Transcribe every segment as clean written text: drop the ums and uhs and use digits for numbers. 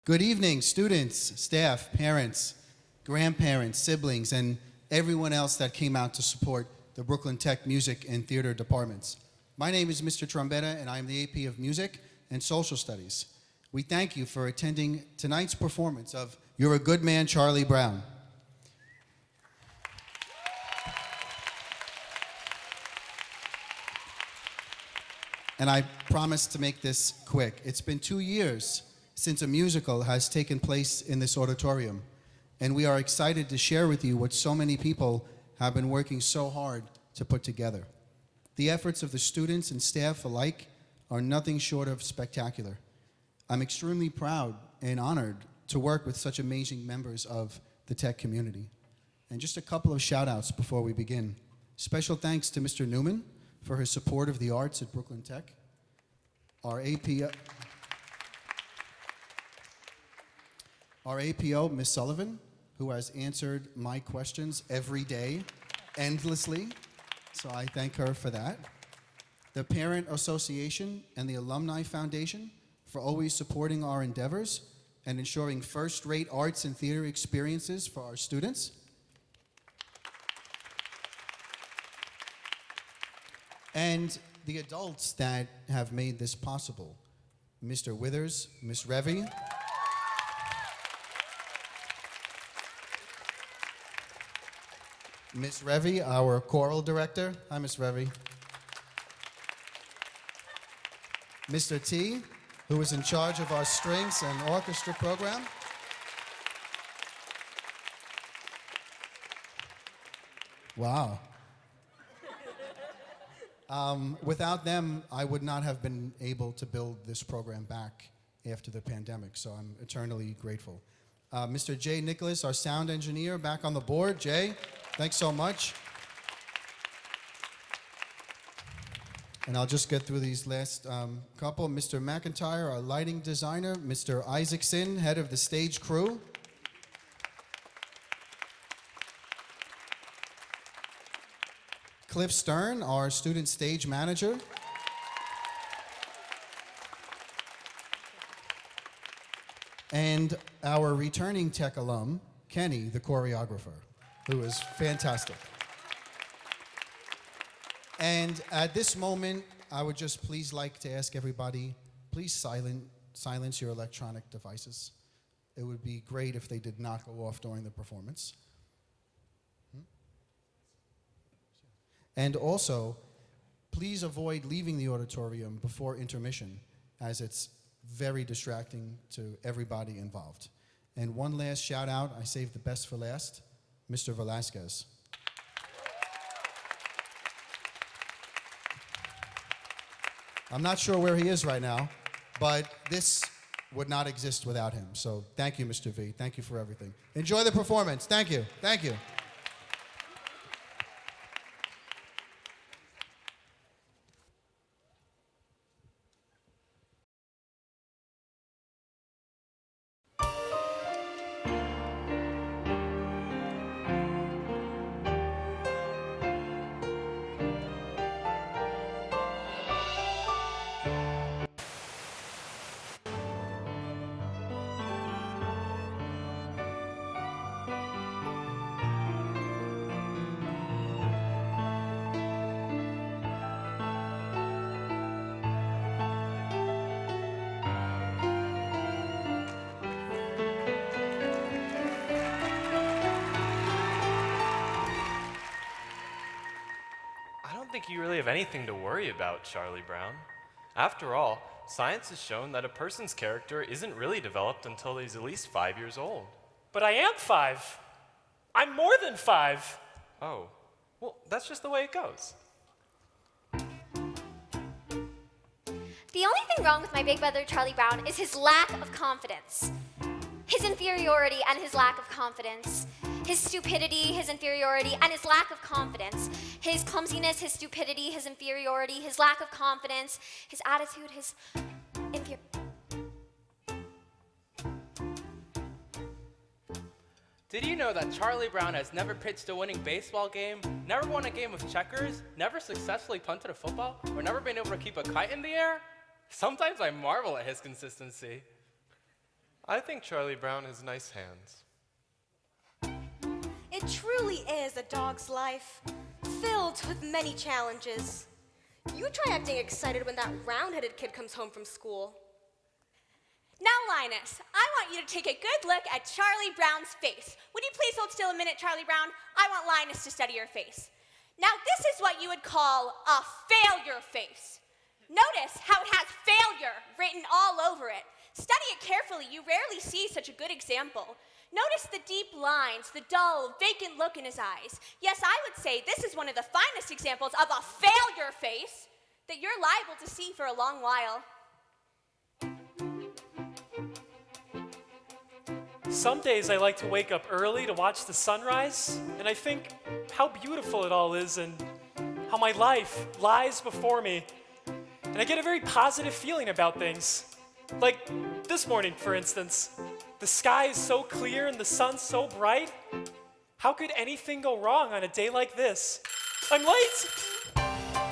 Good evening, students, staff, parents, grandparents, siblings, and everyone else that came out to support the Brooklyn Tech Music and Theater departments. My name is Mr. Trombetta, and I am the AP of Music and Social Studies. We thank you for attending tonight's performance of You're a Good Man, Charlie Brown. And I promise to make this quick. It's been 2 years since a musical has taken place in this auditorium, and we are excited to share with you what so many people have been working so hard to put together. The efforts of the students and staff alike are nothing short of spectacular. I'm extremely proud and honored to work with such amazing members of the tech community. And just a couple of shout outs before we begin. Special thanks to Mr. Newman for his support of the arts at Brooklyn Tech. Our APO, Ms. Sullivan, who has answered my questions every day, endlessly, so I thank her for that. The Parent Association and the Alumni Foundation for always supporting our endeavors and ensuring first-rate arts and theater experiences for our students. And the adults that have made this possible, Mr. Withers, Ms. Revy, Ms. Revy, our choral director. Hi, Ms. Revy. Mr. T, who is in charge of our strings and orchestra program. Wow. Without them, I would not have been able to build this program back after the pandemic, so I'm eternally grateful. Mr. Jay Nicholas, our sound engineer, back on the board. Jay, thanks so much. And I'll just get through these last couple. Mr. McIntyre, our lighting designer. Mr. Isaacson, head of the stage crew. Cliff Stern, our student stage manager. And our returning tech alum, Kenny, the choreographer, who is fantastic. And at this moment, I would just please like to ask everybody, please silence your electronic devices. It would be great if they did not go off during the performance. And also, please avoid leaving the auditorium before intermission, as it's very distracting to everybody involved. And one last shout out, I saved the best for last, Mr. Velasquez. I'm not sure where he is right now, but this would not exist without him. So thank you, Mr. V. Thank you for everything. Enjoy the performance. Thank you. Thank you. I don't think you really have anything to worry about, Charlie Brown. After all, science has shown that a person's character isn't really developed until he's at least 5 years old. But I am 5. I'm more than 5. Oh, well, that's just the way it goes. The only thing wrong with my big brother, Charlie Brown, is his lack of confidence. His inferiority and his lack of confidence. His stupidity, his inferiority, and his lack of confidence. His clumsiness, his stupidity, his inferiority, his lack of confidence, his attitude, his inferiority. Did you know that Charlie Brown has never pitched a winning baseball game, never won a game of checkers, never successfully punted a football, or never been able to keep a kite in the air? Sometimes I marvel at his consistency. I think Charlie Brown has nice hands. It truly is a dog's life, filled with many challenges. You try acting excited when that round-headed kid comes home from school. Now, Linus, I want you to take a good look at Charlie Brown's face. Would you please hold still a minute, Charlie Brown? I want Linus to study your face. Now, this is what you would call a failure face. Notice how it has failure written all over it. Study it carefully. You rarely see such a good example. Notice the deep lines, the dull, vacant look in his eyes. Yes, I would say this is one of the finest examples of a failure face that you're liable to see for a long while. Some days I like to wake up early to watch the sunrise, and I think how beautiful it all is and how my life lies before me. And I get a very positive feeling about things. Like this morning, for instance. The sky is so clear and the sun's so bright. How could anything go wrong on a day like this? I'm late!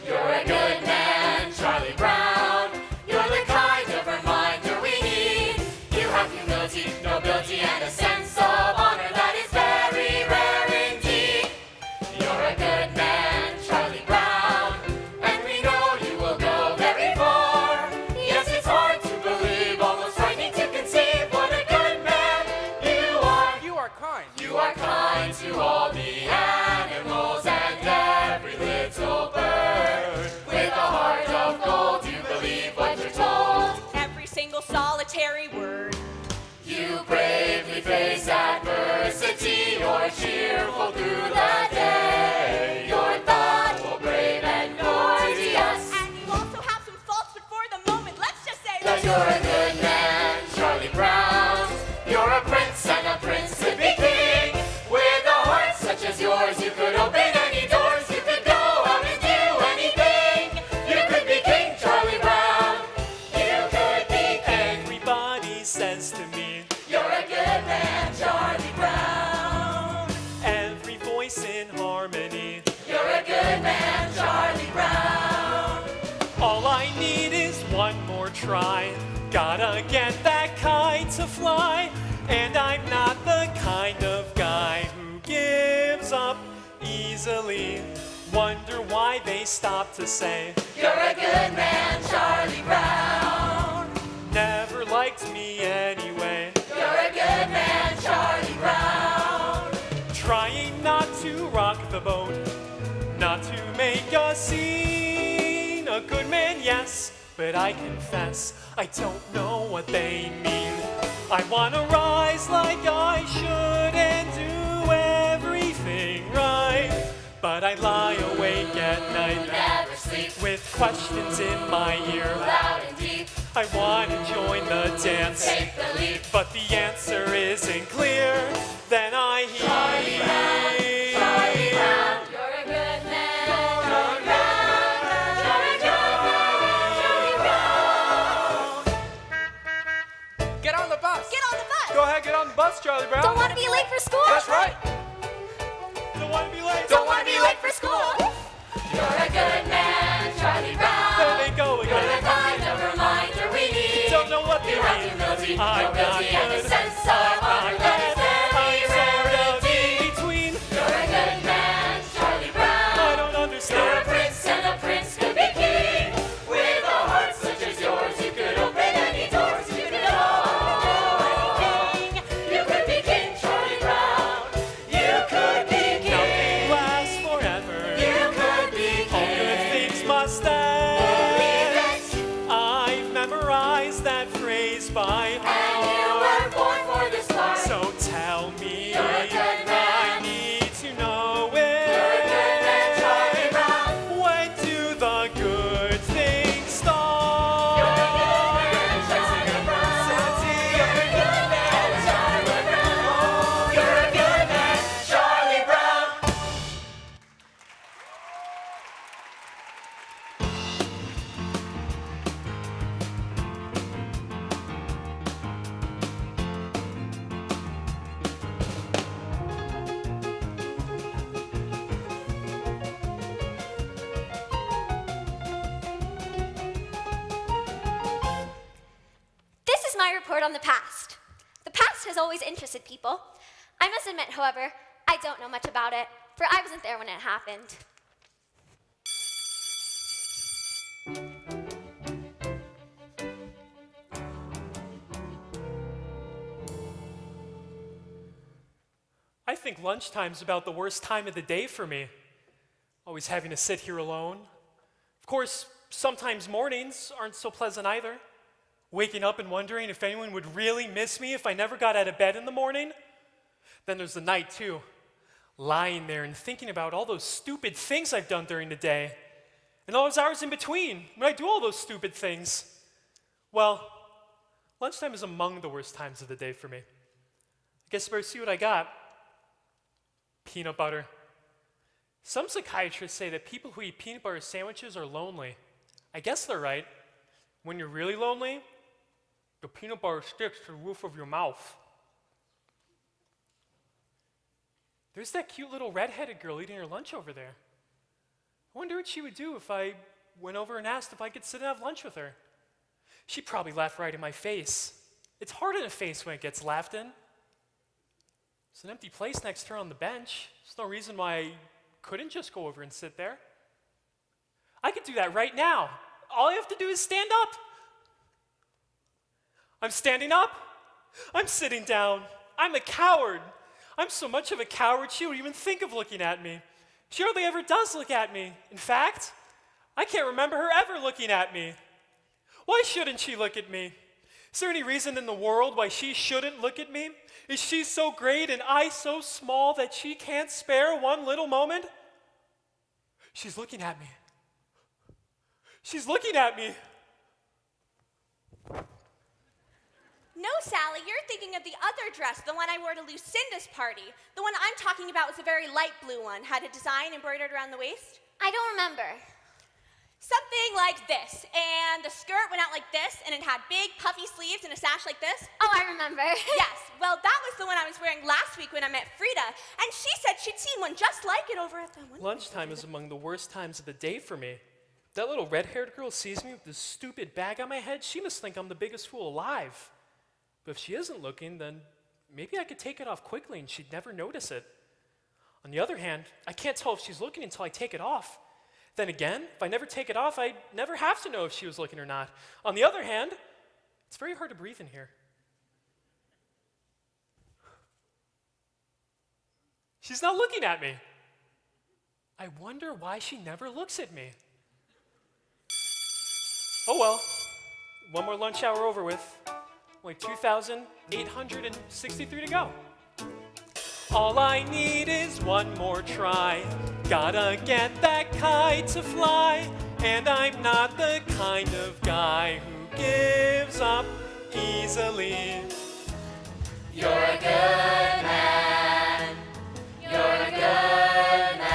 You're a good man, Charlie Brown. You're the kind of reminder we need. You have humility, nobility, and a sense of honor that is very rare indeed. You're a good man, Charlie Brown, and we know you will go very far. Yes, it's hard to believe, almost frightening to conceive what a good man you are. You are kind. You are kind to all the animals and every little bird. With a heart of gold, you believe what you're told. Every single solitary word. You bravely face adversity. You're cheerful through the day. You're thoughtful, brave, and courteous. And you also have some faults, but for the moment, let's just say That you're a good man, Charlie Brown. You're a prince, and a prince could be king. With a heart such as yours, you could open any doors. You could go out and do anything. You could be King Charlie Brown. You could be king. Everybody says to me, You're a good man, Charlie Brown. every voice in harmony. You're a good man, Charlie Brown. All I need is one more try. Gotta get that kite to fly. And I'm not the kind of guy who gives up easily. Wonder why they stop to say, You're a good man, Charlie Brown. never liked me anyway. You're a good man, Charlie Brown. Trying not to rock the boat, not to make a scene. A good man, yes, but I confess I don't know what they mean. I wanna rise like I should and do everything right, but I lie awake at night Never sleep, with questions in my ear. loud and deep. I wanna join the dance, Take the leap. but the answer isn't clear. Then I hear Charlie Brown. You're a good man. Charlie Brown. You're a good man, Charlie Brown. Get on the bus. get on the bus. Go ahead, get on the bus, Charlie Brown. Don't want to be late for school? That's right. Don't want to be late. Don't want to be late for school. You're a good man, Charlie Brown. There they go You're the again. kind of reminder we need. Don't know what they You have mean. humility, I'm not nobility, and a good. sense of honor that is I'm very sort rare of indeed. in between. You're a good man, Charlie Brown. I don't You're a understand. prince, and a prince could be king. With a heart such as yours, you could open any doors. You could go anything. You could be King Charlie Brown. You could be king. Nothing lasts forever. You could be All good king. things must Believe end. it. I've memorized that phrase by heart. And report on the past. The past has always interested people. I must admit, however, I don't know much about it, for I wasn't there when it happened. I think lunchtime's about the worst time of the day for me. Always having to sit here alone. Of course, sometimes mornings aren't so pleasant either. Waking up and wondering if anyone would really miss me if I never got out of bed in the morning. Then there's the night too. Lying there and thinking about all those stupid things I've done during the day. And all those hours in between when I do all those stupid things. Well, lunchtime is among the worst times of the day for me. I guess I better see what I got. Peanut butter. Some psychiatrists say that people who eat peanut butter sandwiches are lonely. I guess they're right. When you're really lonely, the peanut butter sticks to the roof of your mouth. There's that cute little red-headed girl eating her lunch over there. I wonder what she would do if I went over and asked if I could sit and have lunch with her. She'd probably laugh right in my face. It's hard in a face when it gets laughed in. There's an empty place next to her on the bench. There's no reason why I couldn't just go over and sit there. I could do that right now. All I have to do is stand up. I'm standing up. I'm sitting down. I'm a coward. I'm so much of a coward, she wouldn't even think of looking at me. She hardly ever does look at me. In fact, I can't remember her ever looking at me. Why shouldn't she look at me? Is there any reason in the world why she shouldn't look at me? Is she so great and I so small that she can't spare one little moment? She's looking at me. She's looking at me. No, Sally, you're thinking of the other dress, the one I wore to Lucinda's party. The one I'm talking about was a very light blue one, had a design embroidered around the waist. I don't remember. Something like this, and the skirt went out like this, and it had big puffy sleeves and a sash like this. Oh, I remember. Yes, well, that was the one I was wearing last week when I met Frida, and she said she'd seen one just like it over at the one. Lunchtime is among the worst times of the day for me. That little red-haired girl sees me with this stupid bag on my head. She must think I'm the biggest fool alive. But if she isn't looking, then maybe I could take it off quickly and she'd never notice it. On the other hand, I can't tell if she's looking until I take it off. Then again, if I never take it off, I'd never have to know if she was looking or not. On the other hand, it's very hard to breathe in here. She's not looking at me. I wonder why she never looks at me. Oh well, one more lunch hour over with. Only 2,863 to go. All I need is one more try. Gotta get that kite to fly. And I'm not the kind of guy who gives up easily. You're a good man. You're a good man.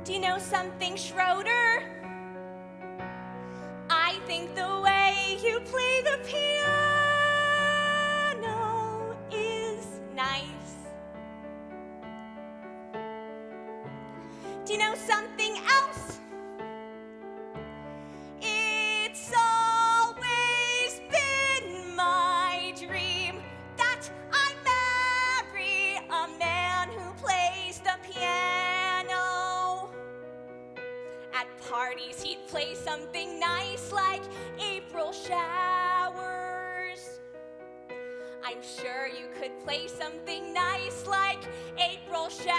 Do you know something, Schroeder? I think the way you play the piano is nice. Do you know something else? It's always been my dream that I marry a man who plays the piano. At parties, he'd play something nice like April Showers. I'm sure you could play something nice like April Showers.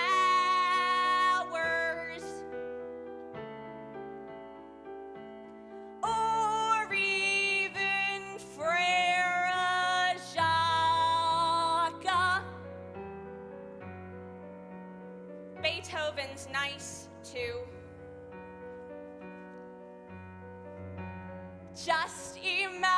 Or even Frere Jacques. Beethoven's nice too. Just imagine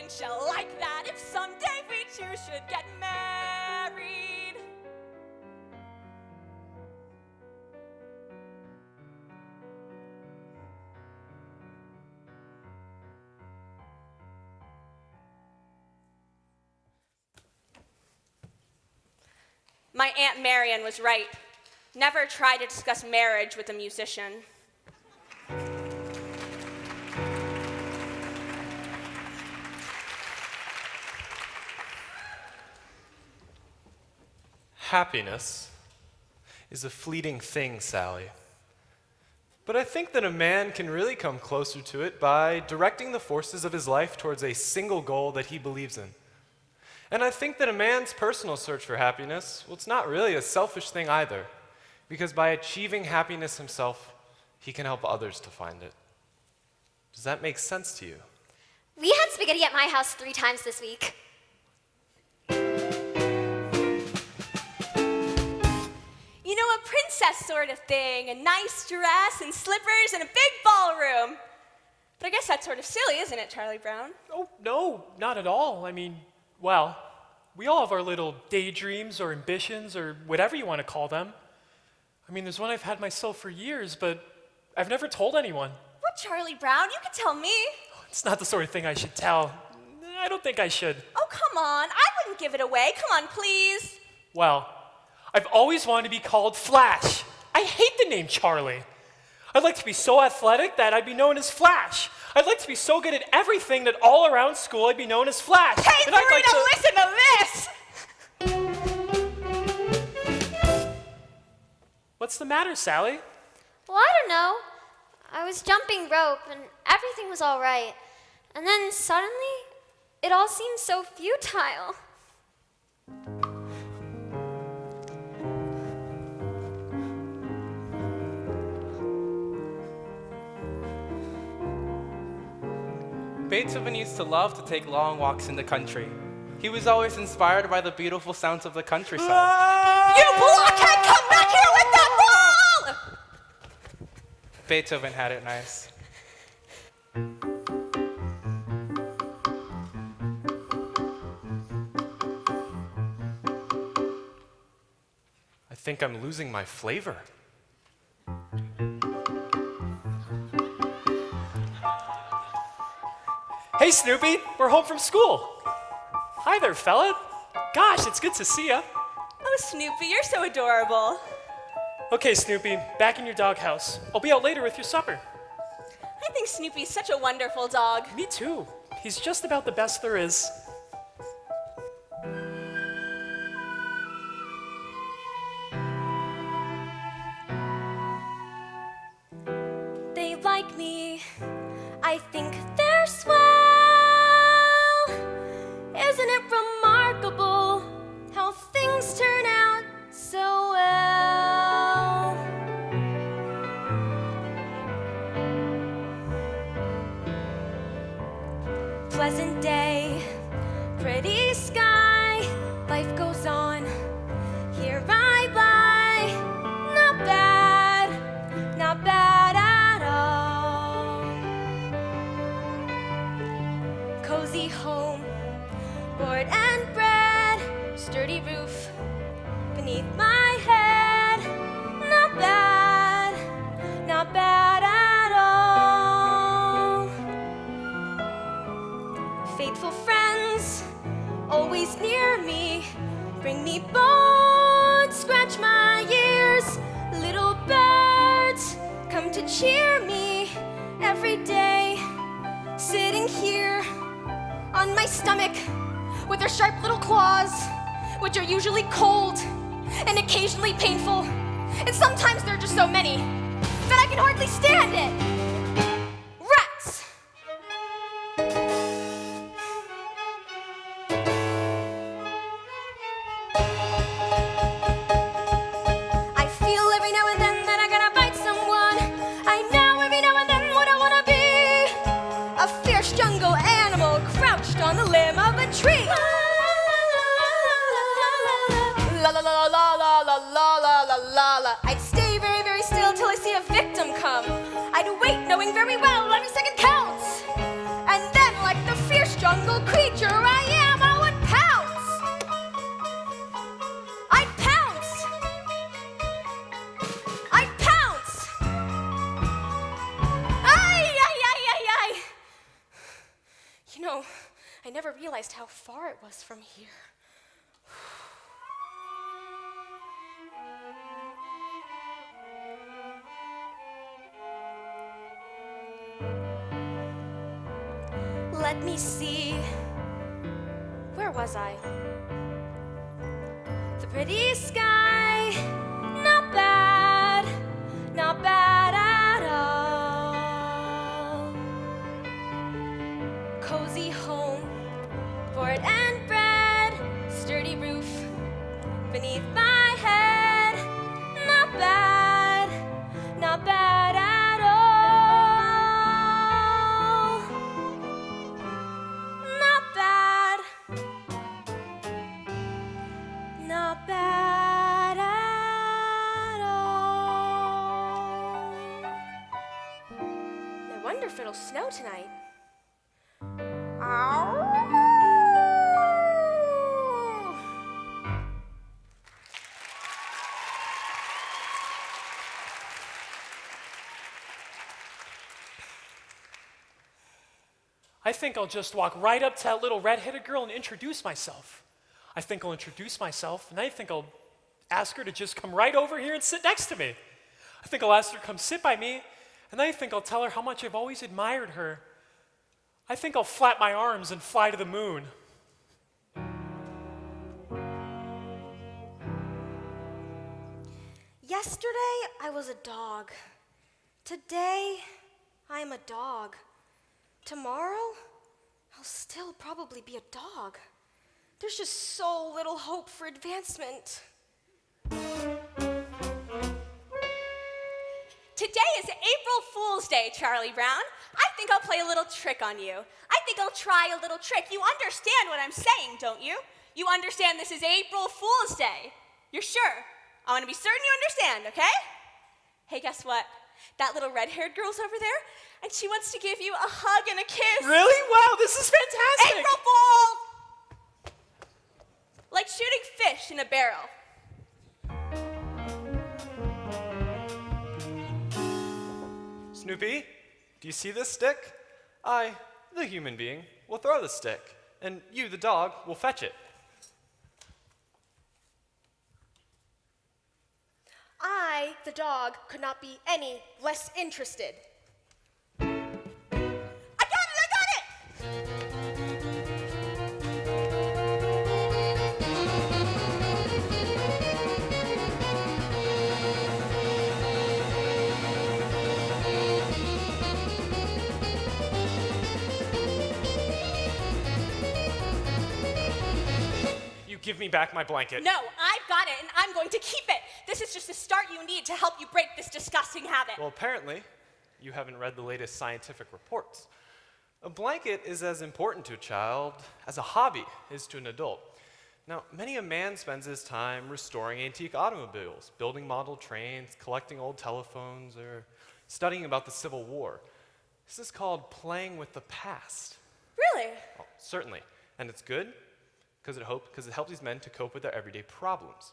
wouldn't you like that if someday we two should get married? My Aunt Marion was right. Never try to discuss marriage with a musician. Happiness is a fleeting thing, Sally. But I think that a man can really come closer to it by directing the forces of his life towards a single goal that he believes in. And I think that a man's personal search for happiness, well, it's not really a selfish thing either, because by achieving happiness himself, he can help others to find it. Does that make sense to you? We had spaghetti at my house 3 times this week. You know, a princess sort of thing, a nice dress and slippers and a big ballroom. But I guess that's sort of silly, isn't it, Charlie Brown? Oh, no, not at all. I mean, well, we all have our little daydreams or ambitions or whatever you want to call them. I mean, there's one I've had myself for years, but I've never told anyone. What, Charlie Brown? You could tell me. It's not the sort of thing I should tell. I don't think I should. Oh, come on. I wouldn't give it away. Come on, please. Well, I've always wanted to be called Flash. I hate the name Charlie. I'd like to be so athletic that I'd be known as Flash. I'd like to be so good at everything that all around school I'd be known as Flash. Hey, and I'd like Serena, listen to this! What's the matter, Sally? Well, I don't know. I was jumping rope and everything was all right. And then suddenly, it all seemed so futile. Beethoven used to love to take long walks in the country. He was always inspired by the beautiful sounds of the countryside. You blockhead, come back here with that ball! Beethoven had it nice. I think I'm losing my flavor. Hey, Snoopy, we're home from school. Hi there, fella. Gosh, it's good to see ya. Oh, Snoopy, you're so adorable. Okay, Snoopy, back in your doghouse. I'll be out later with your supper. I think Snoopy's such a wonderful dog. Me too. He's just about the best there is. They like me, I think they're swell. Isn't it remarkable how things turn out so well? Pleasant day, pretty sky, life goes on. Here I lie, not bad at all. Cozy home, board and bread, sturdy roof beneath my head. Not bad at all. Faithful friends, always near me, bring me bones, scratch my ears. Little birds come to cheer me every day. Sitting here on my stomach with their sharp little claws, which are usually cold and occasionally painful. And sometimes there are just so many that I can hardly stand it. Rats! I feel every now and then that I gotta bite someone. I know every now and then what I wanna be. A fierce jungle animal crouched on the limb of a tree. La la la la la la la la la la la. I'd stay very, very still till I see a victim come. I'd wait knowing very well every second counts. And then like the fierce jungle creature, never realized how far it was from here. Let me see. Where was I? The pretty sky, not bad at all. Cozy home, board and bread, sturdy roof beneath my head, not bad at all. Not bad at all. I wonder if it'll snow tonight. Ow. I think I'll just walk right up to that little red-headed girl and introduce myself. I think I'll introduce myself, and I think I'll ask her to just come right over here and sit next to me. I think I'll ask her to come sit by me, and I think I'll tell her how much I've always admired her. I think I'll flap my arms and fly to the moon. Yesterday, I was a dog. Today, I am a dog. Tomorrow, I'll still probably be a dog. There's just so little hope for advancement. Today is April Fool's Day, Charlie Brown. I think I'll play a little trick on you. I think I'll try a little trick. You understand what I'm saying, don't you? You understand this is April Fool's Day. You're sure? I want to be certain you understand, okay? Hey, guess what? That little red-haired girl's over there, and she wants to give you a hug and a kiss. Really? Wow, this is fantastic! April Fool! Like shooting fish in a barrel. Snoopy, do you see this stick? I, the human being, will throw the stick, and you, the dog, will fetch it. I, the dog, could not be any less interested. I got it! You give me back my blanket. No, I've got it, and I'm going to keep it. This is just the start you need to help you break this disgusting habit. Well, apparently, you haven't read the latest scientific reports. A blanket is as important to a child as a hobby is to an adult. Now, many a man spends his time restoring antique automobiles, building model trains, collecting old telephones, or studying about the Civil War. This is called playing with the past. Really? Well, certainly, and it's good because it helps these men to cope with their everyday problems.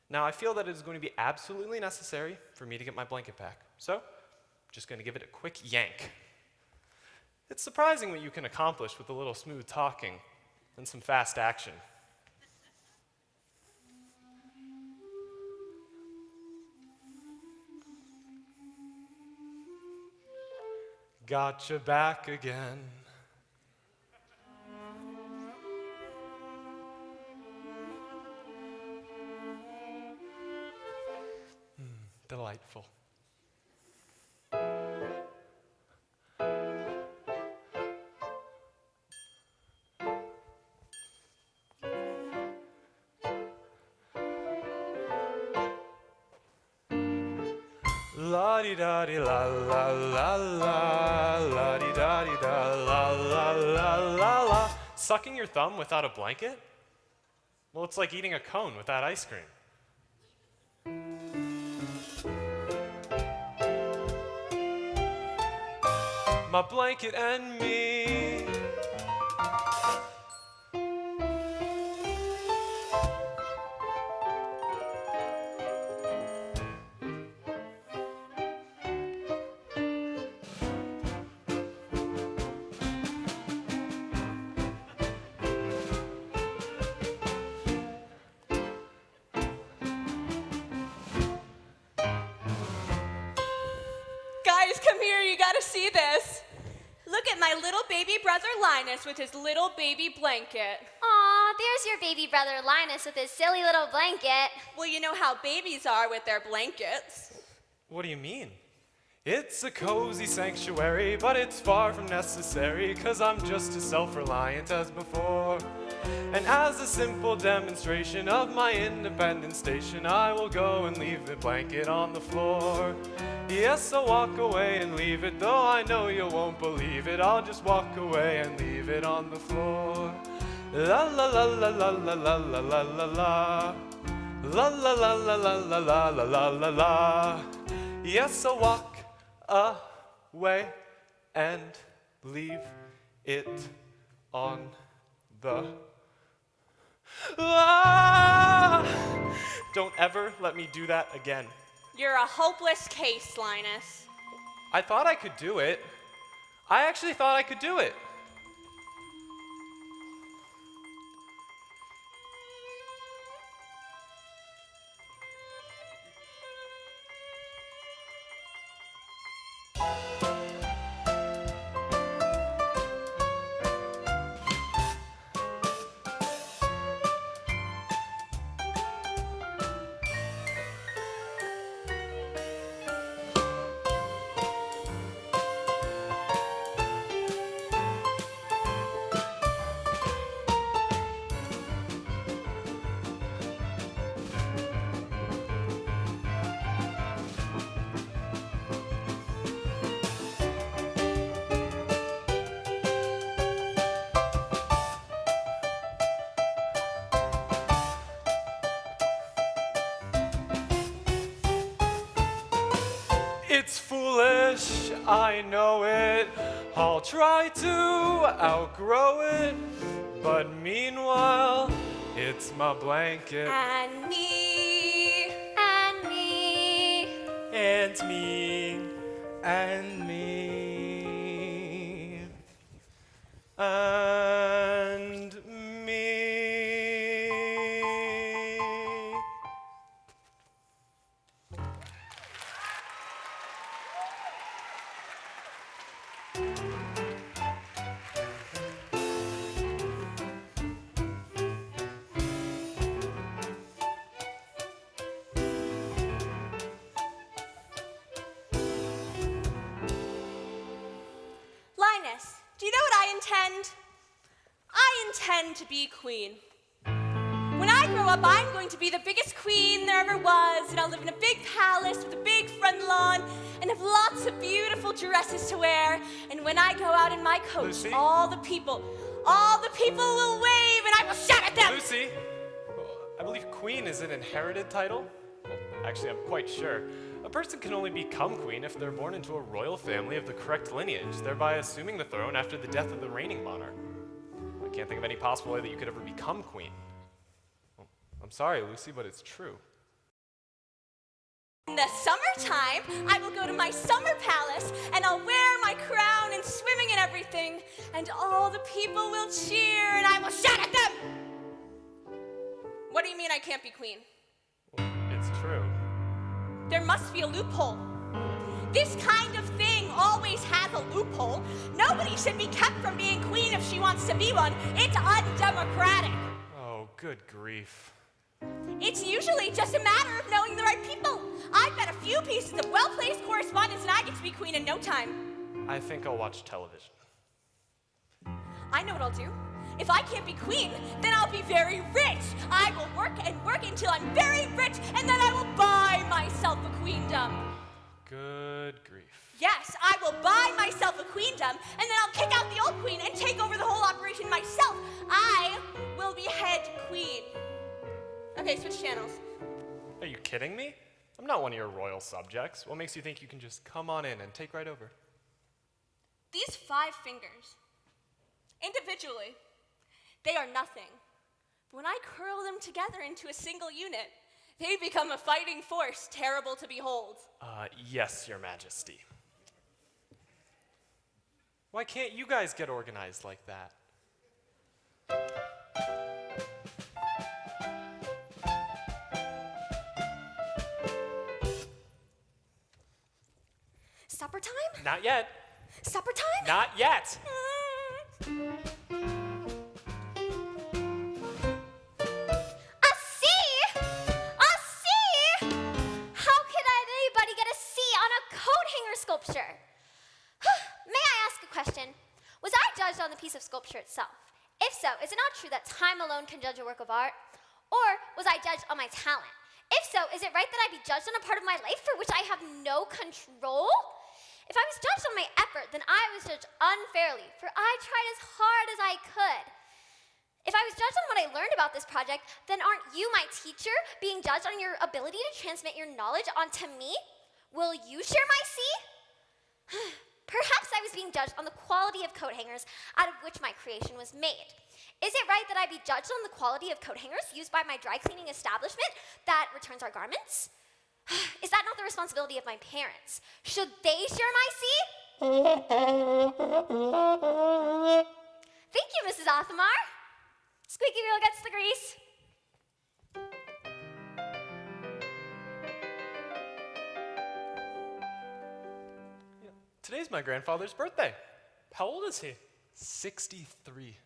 Now, I feel that it is going to be absolutely necessary for me to get my blanket back, so I'm just going to give it a quick yank. It's surprising what you can accomplish with a little smooth talking and some fast action. Gotcha back again. Delightful. La-di-da-di-la-la-la-la, la-di-da-di-da-la-la-la-la-la. Sucking your thumb without a blanket? Well, it's like eating a cone without ice cream. My blanket and me. come here, you gotta see this. Look at my little baby brother Linus with his little baby blanket. Aw, there's your baby brother Linus with his silly little blanket. Well, you know how babies are with their blankets. What do you mean? It's a cozy sanctuary, but it's far from necessary, 'cause I'm just as self-reliant as before. And as a simple demonstration of my independent station, I will go and leave the blanket on the floor. Yes, I'll walk away and leave it, though I know you won't believe it. I'll just walk away and leave it on the floor. La la la la la la la la la la la. La la la la la la la la la la la. Yes, I'll walk away and leave it on the Don't ever let me do that again. You're a hopeless case, Linus. I thought I could do it. I actually thought I could do it. It's foolish, I know it. I'll try to outgrow it. But meanwhile, it's my blanket. And me. And me. And me. And me. And me. Linus, do you know what I intend? I intend to be queen. When I grow up, I'm going to be the biggest queen there ever was, and I'll live in a big palace with a big front lawn and have lots of beautiful dresses to wear. And when I go out in my coach, Lucy? all the people will wave and I will shout at them. Lucy, I believe queen is an inherited title. Well, actually, I'm quite sure. A person can only become queen if they're born into a royal family of the correct lineage, thereby assuming the throne after the death of the reigning monarch. I can't think of any possible way that you could ever become queen. Well, I'm sorry, Lucy, but it's true. In the summertime, I will go to my summer palace and I'll wear my crown and swimming and everything, and all the people will cheer and I will shout at them. What do you mean I can't be queen? Well, it's true. There must be a loophole. This kind of thing always has a loophole. Nobody should be kept from being queen if she wants to be one. It's undemocratic. Oh, good grief. It's usually just a matter of knowing the right people. I've got a few pieces of well-placed correspondence and I get to be queen in no time. I think I'll watch television. I know what I'll do. If I can't be queen, then I'll be very rich. I will work and work until I'm very rich, and then I will buy myself a queendom. Good grief. Yes, I will buy myself a queendom, and then I'll kick out the old queen and take over the whole operation myself. I will be head queen. Okay, switch channels. Are you kidding me? I'm not one of your royal subjects. What makes you think you can just come on in and take right over? These 5 fingers, individually, they are nothing. But when I curl them together into a single unit, they become a fighting force terrible to behold. Yes, Your Majesty. Why can't you guys get organized like that? Suppertime? Not yet. Suppertime? Not yet. A C? A C? How could anybody get a C on a coat hanger sculpture? May I ask a question? Was I judged on the piece of sculpture itself? If so, is it not true that time alone can judge a work of art? Or was I judged on my talent? If so, is it right that I be judged on a part of my life for which I have no control? If I was judged on my effort, then I was judged unfairly, for I tried as hard as I could. If I was judged on what I learned about this project, then aren't you, my teacher, being judged on your ability to transmit your knowledge onto me? Will you share my C? Perhaps I was being judged on the quality of coat hangers out of which my creation was made. Is it right that I be judged on the quality of coat hangers used by my dry cleaning establishment that returns our garments? Is that not the responsibility of my parents? Should they share my C? Thank you, Mrs. Othmar. Squeaky wheel gets the grease. Today's my grandfather's birthday. How old is he? 63.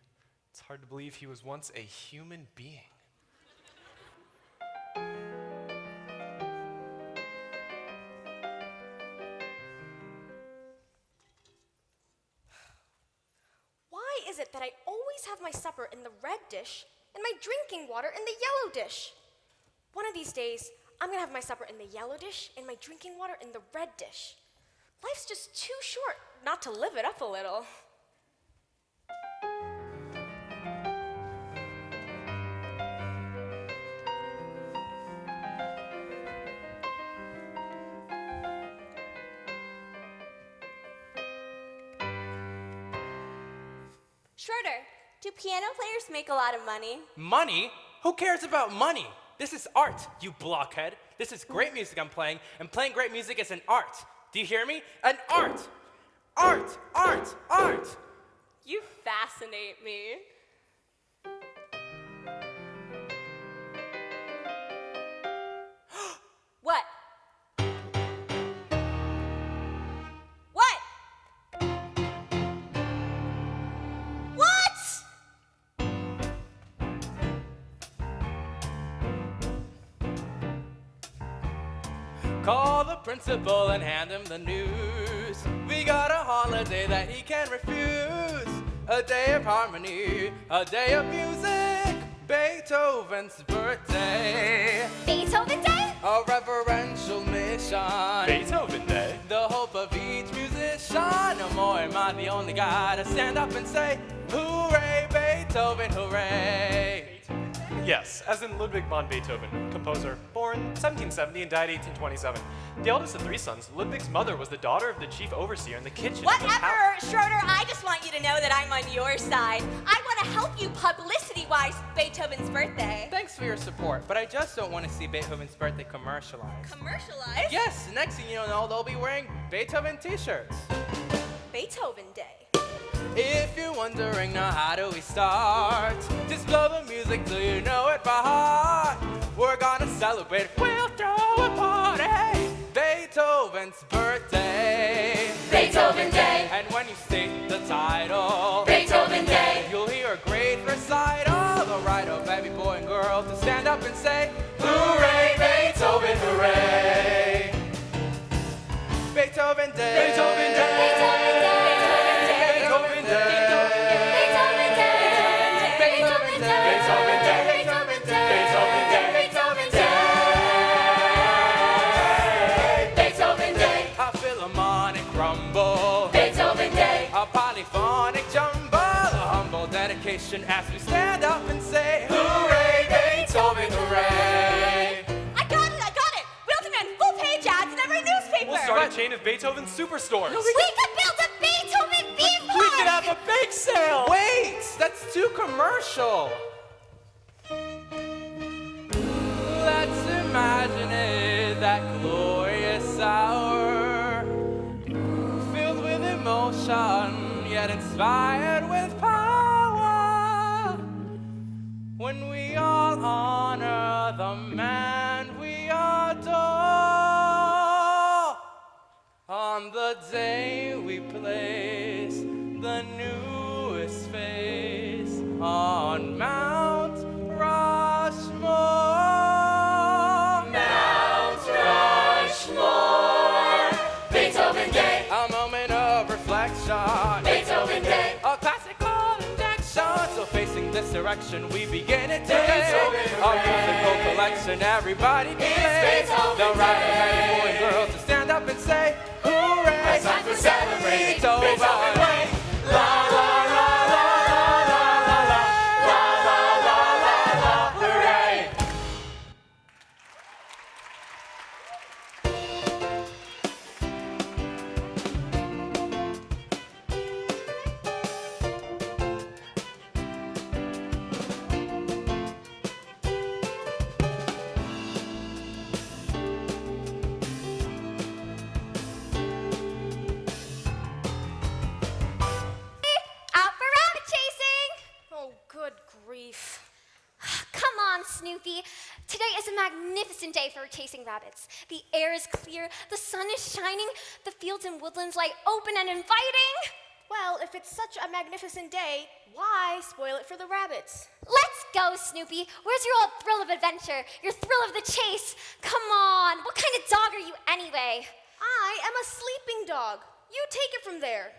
It's hard to believe he was once a human being. Why is it that I always have my supper in the red dish and my drinking water in the yellow dish? One of these days, I'm gonna have my supper in the yellow dish and my drinking water in the red dish. Life's just too short not to live it up a little. Schroeder, do piano players make a lot of money? Money? Who cares about money? This is art, you blockhead. This is great music I'm playing, and playing great music is an art. Do you hear me? An art! Art! Art! Art! You fascinate me. What? What? What? Call the principal and hand him the news. We got a holiday that he can't refuse. A day of harmony, a day of music. Beethoven's birthday. Beethoven Day? A reverential mission. Beethoven Day? The hope of each musician. No more am I the only guy to stand up and say, hooray, Beethoven, hooray. Yes, as in Ludwig van Beethoven, composer, born 1770 and died 1827. The eldest of three sons, Ludwig's mother was the daughter of the chief overseer in the kitchen. of his house. Whatever, Schroeder, I just want you to know that I'm on your side. I want to help you publicity-wise Beethoven's birthday. Thanks for your support, but I just don't want to see Beethoven's birthday commercialized. Commercialized? Yes, next thing you know, they'll be wearing Beethoven t-shirts. Beethoven Day. If you're wondering now how do we start, just blow the music till you know it by heart. We're gonna celebrate, we'll throw a party. Beethoven's birthday. Beethoven Day. And when you state the title, Beethoven Day. you'll hear a great recital. The right of every boy and girl to stand up and say, hooray, Beethoven, hooray. Beethoven Day. Beethoven Day. Beethoven Day. Beethoven Day. Beethoven Day. Beethoven Day. Beethoven Day. Beethoven Day. Beethoven Day. Beethoven Day. Beethoven Day. A philharmonic rumble. Beethoven Day. A polyphonic jumble. A humble dedication as we stand up and say, hooray, Beethoven, hooray. I got it! We'll demand full-page ads in every newspaper. We'll start a chain of Beethoven superstores. We could build a Beethoven theme park! We could have a bake sale! Wait, that's too commercial. Let's imagine it, that glorious hour, filled with emotion, yet inspired with power. When we all honor the man we adore, on the day we place the newest face on Mount Rushmore. Mount Rushmore. Beethoven Day. A moment of reflection. Beethoven Day. A classical injection. So facing this direction, we begin it today. Beethoven Our Day. musical collection, everybody be late. Beethoven The right Day. men, boy and girls to stand up and say, hooray! It's time for celebrating Beethoven. Beethoven Way. La la la la la la la la la la la la la. Hooray! Out for rabbit chasing! Oh, good grief. Come on, Snoopy. Today is a magnificent day for chasing rabbits. The air is clear, the sun is shining, the fields and woodlands lie open and inviting. Well, if it's such a magnificent day, why spoil it for the rabbits? Let's go, Snoopy. Where's your old thrill of adventure? Your thrill of the chase? Come on. What kind of dog are you anyway? I am a sleeping dog. You take it from there.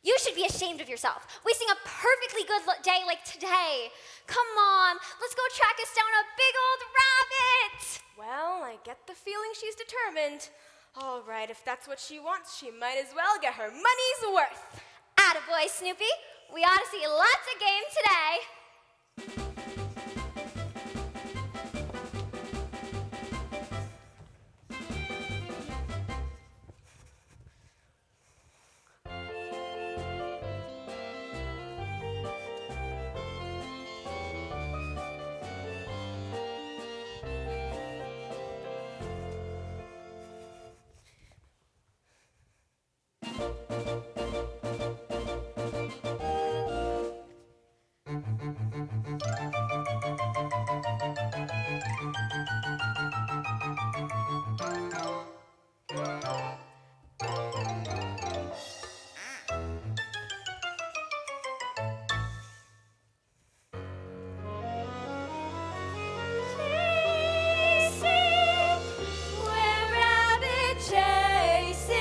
You should be ashamed of yourself, wasting a perfectly good day like today. Come on, let's go track us down a big old rabbit. Well, I get the feeling she's determined. All right, if that's what she wants, she might as well get her money's worth. Attaboy, Snoopy. We ought to see lots of game today. We're rabbit chasing,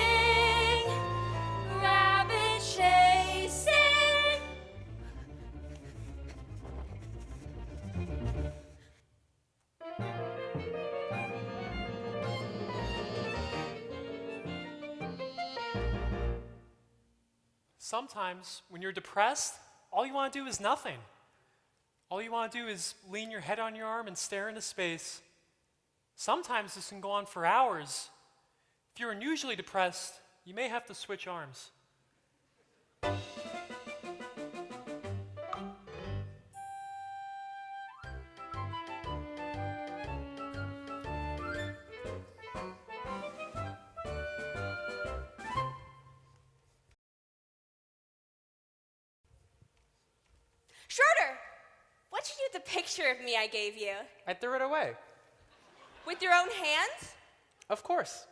rabbit chasing. Sometimes, when you're depressed, all you want to do is nothing. All you want to do is lean your head on your arm and stare into space. Sometimes this can go on for hours. If you're unusually depressed, you may have to switch arms. Schroeder, what'd you do with the picture of me I gave you? I threw it away. With your own hands? Of course.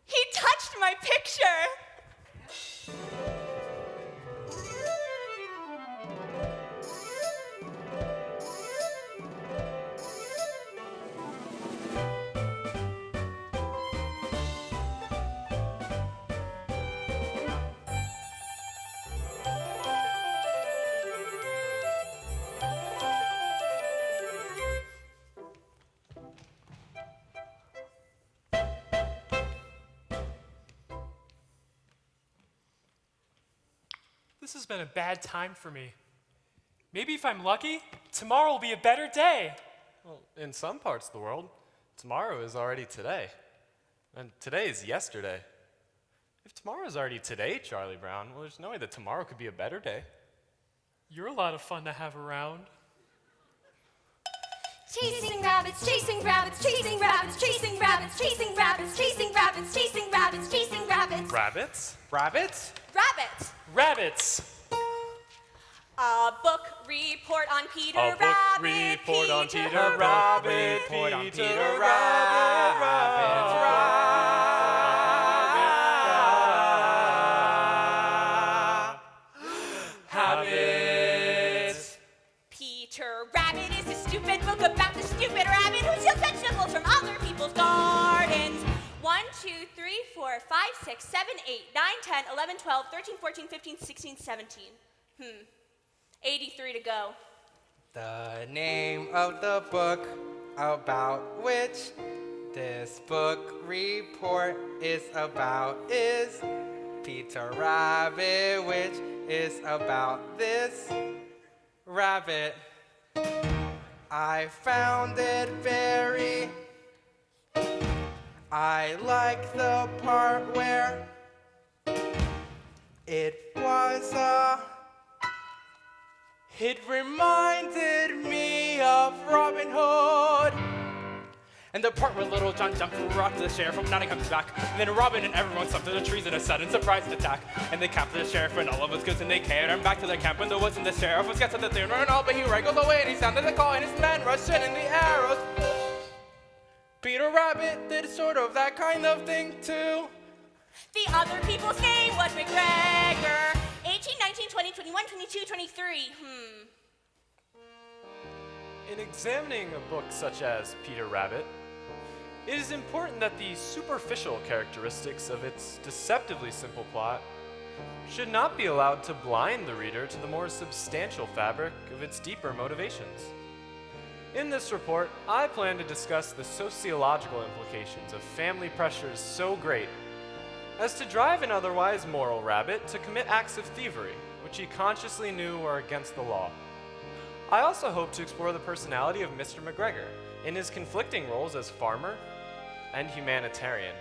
He touched my picture! This has been a bad time for me. Maybe if I'm lucky, tomorrow will be a better day. Well, in some parts of the world, tomorrow is already today. And today is yesterday. If tomorrow is already today, Charlie Brown, well, there's no way that tomorrow could be a better day. You're a lot of fun to have around. Chasing rabbits, chasing rabbits, chasing rabbits, chasing rabbits, chasing rabbits, chasing rabbits, chasing rabbits, chasing rabbits. Rabbits? Rabbits? Rabbit! Rabbits! A book report on Peter A book Rabbit. report on Peter Rabbit, Rabbit, report on Peter Peter Rabbit, Rabbit, Rabbit. 6, 7, 8, 9, 10, 11, 12, 13, 14, 15, 16, 17. 83 to go. The name of the book about which this book report is about is Peter Rabbit, which is about this rabbit. I found it very. I like the part where it was it reminded me of Robin Hood. And the part where Little John jumps from rock to the sheriff from Nottingham comes back. And then Robin and everyone slept in the trees in a sudden surprise attack. And they captured the sheriff and all of us goods and they carried him back to their camp in the woods. And the sheriff was getting the theater and all, but he wriggled away and he sounded the call and his men rushed in and the arrows. Peter Rabbit did sort of that kind of thing too. The other people's name was McGregor. 18, 19, 20, 21, 22, 23. In examining a book such as Peter Rabbit, it is important that the superficial characteristics of its deceptively simple plot should not be allowed to blind the reader to the more substantial fabric of its deeper motivations. In this report, I plan to discuss the sociological implications of family pressures so great as to drive an otherwise moral rabbit to commit acts of thievery, which he consciously knew were against the law. I also hope to explore the personality of Mr. McGregor in his conflicting roles as farmer and humanitarian.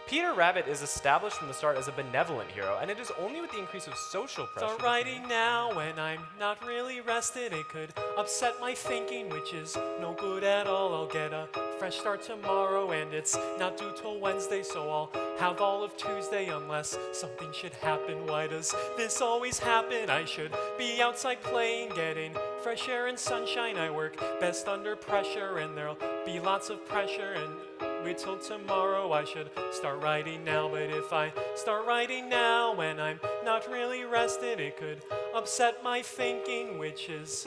Peter Rabbit is established from the start as a benevolent hero, and it is only with the increase of social pressure. Start writing now when I'm not really rested. It could upset my thinking, which is no good at all. I'll get a fresh start tomorrow, and it's not due till Wednesday, so I'll have all of Tuesday unless something should happen. Why does this always happen? I should be outside playing, getting fresh air and sunshine. I work best under pressure, and there'll be lots of pressure, and wait till tomorrow. I should start writing now, but if I start writing now when I'm not really rested, it could upset my thinking, which is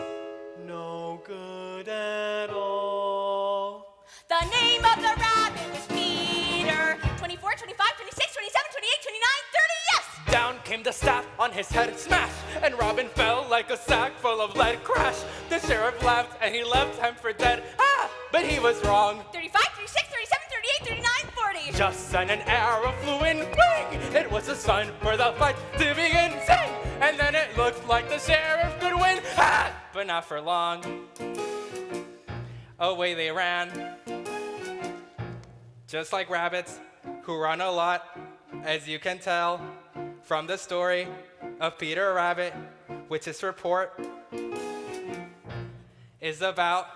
no good at all. The name of the rabbit was Peter. 24, 25, 26, 27, 28, 29, 30, yes! Down came the staff on his head, smash! And Robin fell like a sack full of lead, crash! The sheriff laughed and he left him for dead. Ah! But he was wrong. 35, 36, 37, 38, 39, 40. Just then an arrow flew in, bang! It was a sign for the fight to begin, sing! And then it looked like the sheriff could win, ah! But not for long. Away they ran. Just like rabbits who run a lot, as you can tell from the story of Peter Rabbit, which this report is about.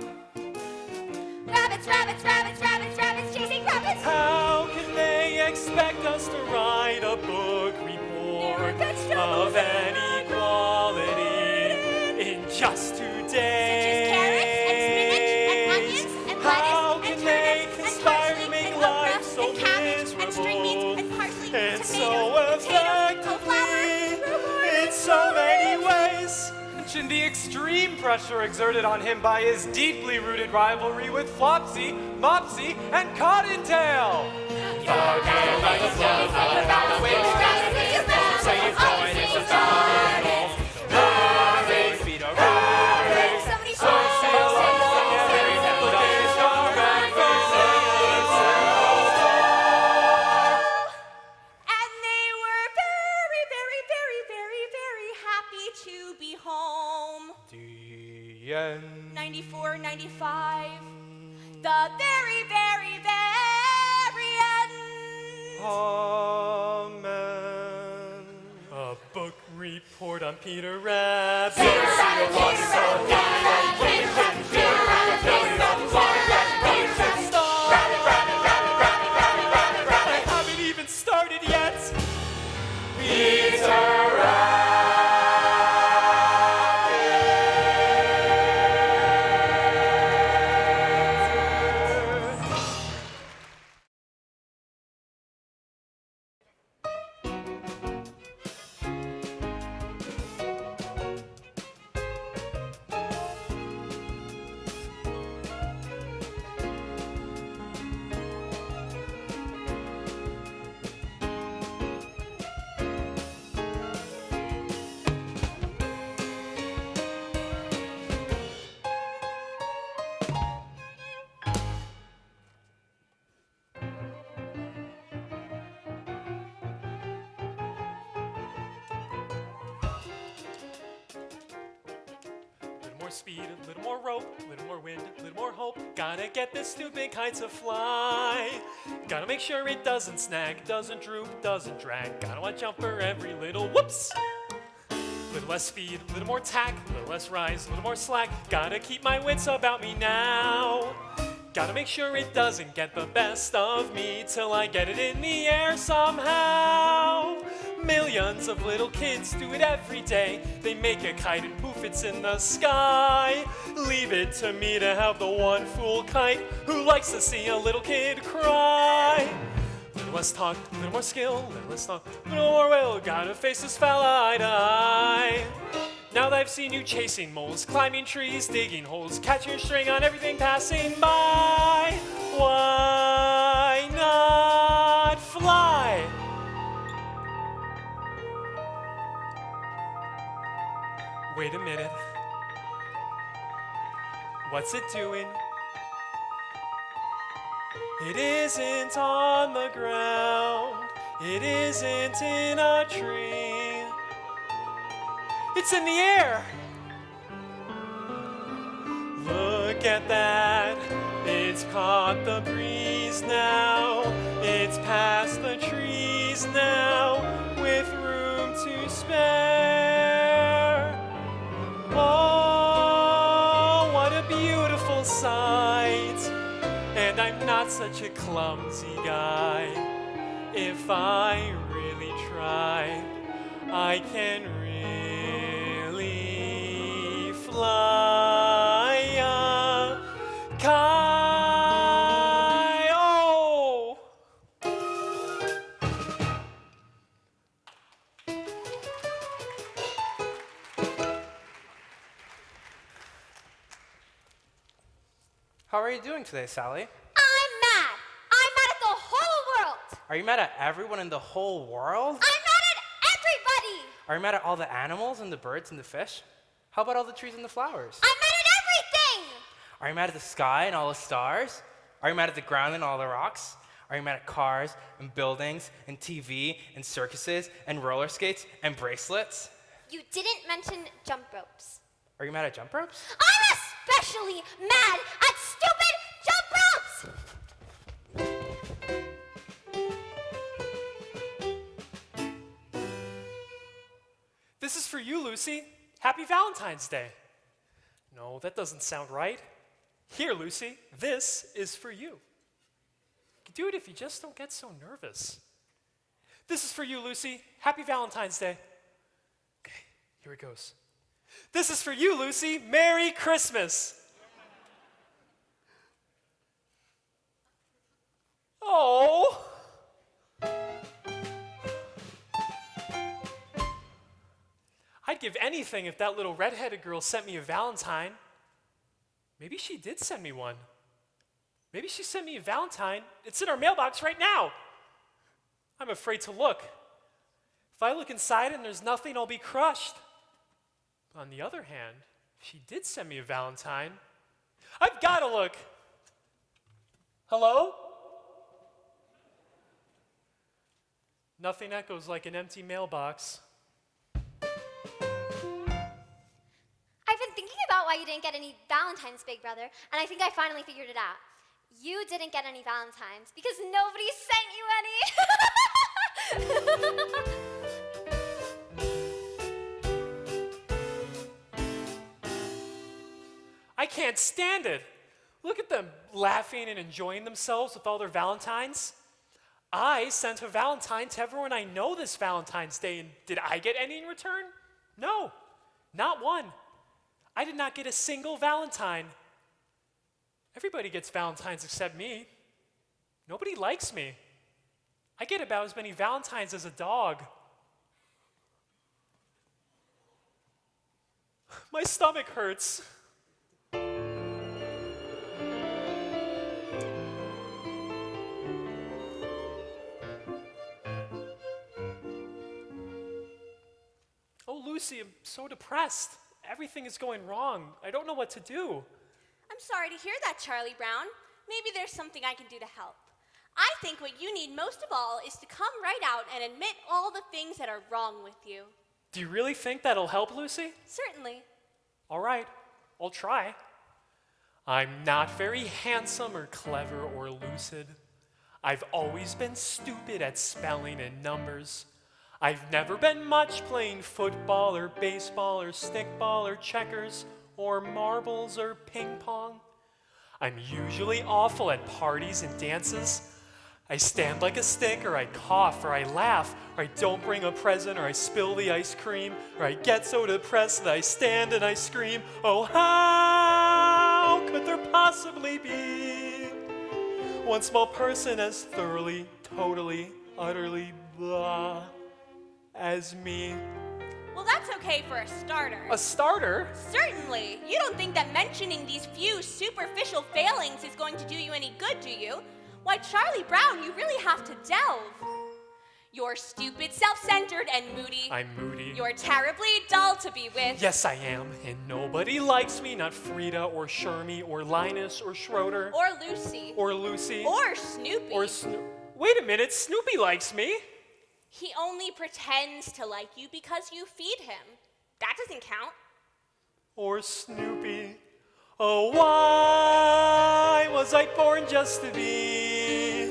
Rabbits, rabbits, rabbits, rabbits, rabbits chasing rabbits. How can they expect us to write a book report of inequality in just 2 days? Carrots and spinach and onions and How lettuce and can they turnips and conspire to parsley make and life okra so and cabbage and string beans and miserable parsley, and tomatoes, so potatoes, cauliflower, effectively in so many ways? Mention the extreme pressure exerted on him by his deeply rooted rivalry with Flopsy, Mopsy, and Cottontail. And they were very, very, very, very, very happy to be home. The end. 94, 95. The very, very, very end. Amen. A book report on Peter Rabbit. I haven't even started yet. more speed, a little more rope, a little more wind, a little more hope. Gotta get this stupid kite to fly. Gotta make sure it doesn't snag, doesn't droop, doesn't drag. Gotta watch out for every little whoops. A little less speed, a little more tack, a little less rise, a little more slack. Gotta keep my wits about me now. Gotta make sure it doesn't get the best of me till I get it in the air somehow. Millions of little kids do it every day. They make a kite and poof, it's in the sky. Leave it to me to have the one fool kite who likes to see a little kid cry. A little less talk, a little more skill, a little less talk, a little more will. Gotta face this fella eye to eye. Now that I've seen you chasing moles, climbing trees, digging holes, catching your string on everything passing by, why not fly? Wait a minute. What's it doing? It isn't on the ground. It isn't in a tree. It's in the air. Look at that. It's caught the breeze now. It's past the trees now with room to spare. Oh, what a beautiful sight. And I'm not such a clumsy guy. If I really try, I can really fly a kite. Oh! How are you doing today, Sally? I'm mad. I'm mad at the whole world. Are you mad at everyone in the whole world? I'm mad at everybody. Are you mad at all the animals and the birds and the fish? How about all the trees and the flowers? I'm mad at everything. Are you mad at the sky and all the stars? Are you mad at the ground and all the rocks? Are you mad at cars and buildings and TV and circuses and roller skates and bracelets? You didn't mention jump ropes. Are you mad at jump ropes? I'm especially mad at stupid jump ropes! This is for you, Lucy. Happy Valentine's Day. No, that doesn't sound right. Here, Lucy, this is for you. You can do it if you just don't get so nervous. This is for you, Lucy. Happy Valentine's Day. Okay, here it goes. This is for you, Lucy. Merry Christmas. Oh. I'd give anything if that little redheaded girl sent me a Valentine. Maybe she did send me one. Maybe she sent me a Valentine. It's in our mailbox right now. I'm afraid to look. If I look inside and there's nothing, I'll be crushed. On the other hand, if she did send me a Valentine, I've got to look. Hello? Nothing echoes like an empty mailbox. I've been thinking about why you didn't get any Valentines, big brother, and I think I finally figured it out. You didn't get any Valentines because nobody sent you any. I can't stand it. Look at them laughing and enjoying themselves with all their Valentines. I sent a Valentine to everyone I know this Valentine's Day, and did I get any in return? No, not one. I did not get a single Valentine. Everybody gets Valentines except me. Nobody likes me. I get about as many Valentines as a dog. My stomach hurts. Oh, Lucy, I'm so depressed. Everything is going wrong. I don't know what to do. I'm sorry to hear that, Charlie Brown. Maybe there's something I can do to help. I think what you need most of all is to come right out and admit all the things that are wrong with you. Do you really think that'll help, Lucy? Certainly. All right. I'll try. I'm not very handsome or clever or lucid. I've always been stupid at spelling and numbers. I've never been much playing football or baseball or stickball or checkers or marbles or ping pong. I'm usually awful at parties and dances. I stand like a stick, or I cough, or I laugh, or I don't bring a present, or I spill the ice cream, or I get so depressed that I stand and I scream, oh, how could there possibly be one small person as thoroughly, totally, utterly blah as me? Well, that's okay for a starter. A starter? Certainly. You don't think that mentioning these few superficial failings is going to do you any good, do you? Why, Charlie Brown, you really have to delve. You're stupid, self-centered, and moody. I'm moody. You're terribly dull to be with. Yes, I am. And nobody likes me, not Frida or Shermie or Linus or Schroeder. Or Lucy. Or Lucy. Or Snoopy. Or Wait a minute, Snoopy likes me. He only pretends to like you because you feed him. That doesn't count. Or Snoopy. Oh, why was I born just to be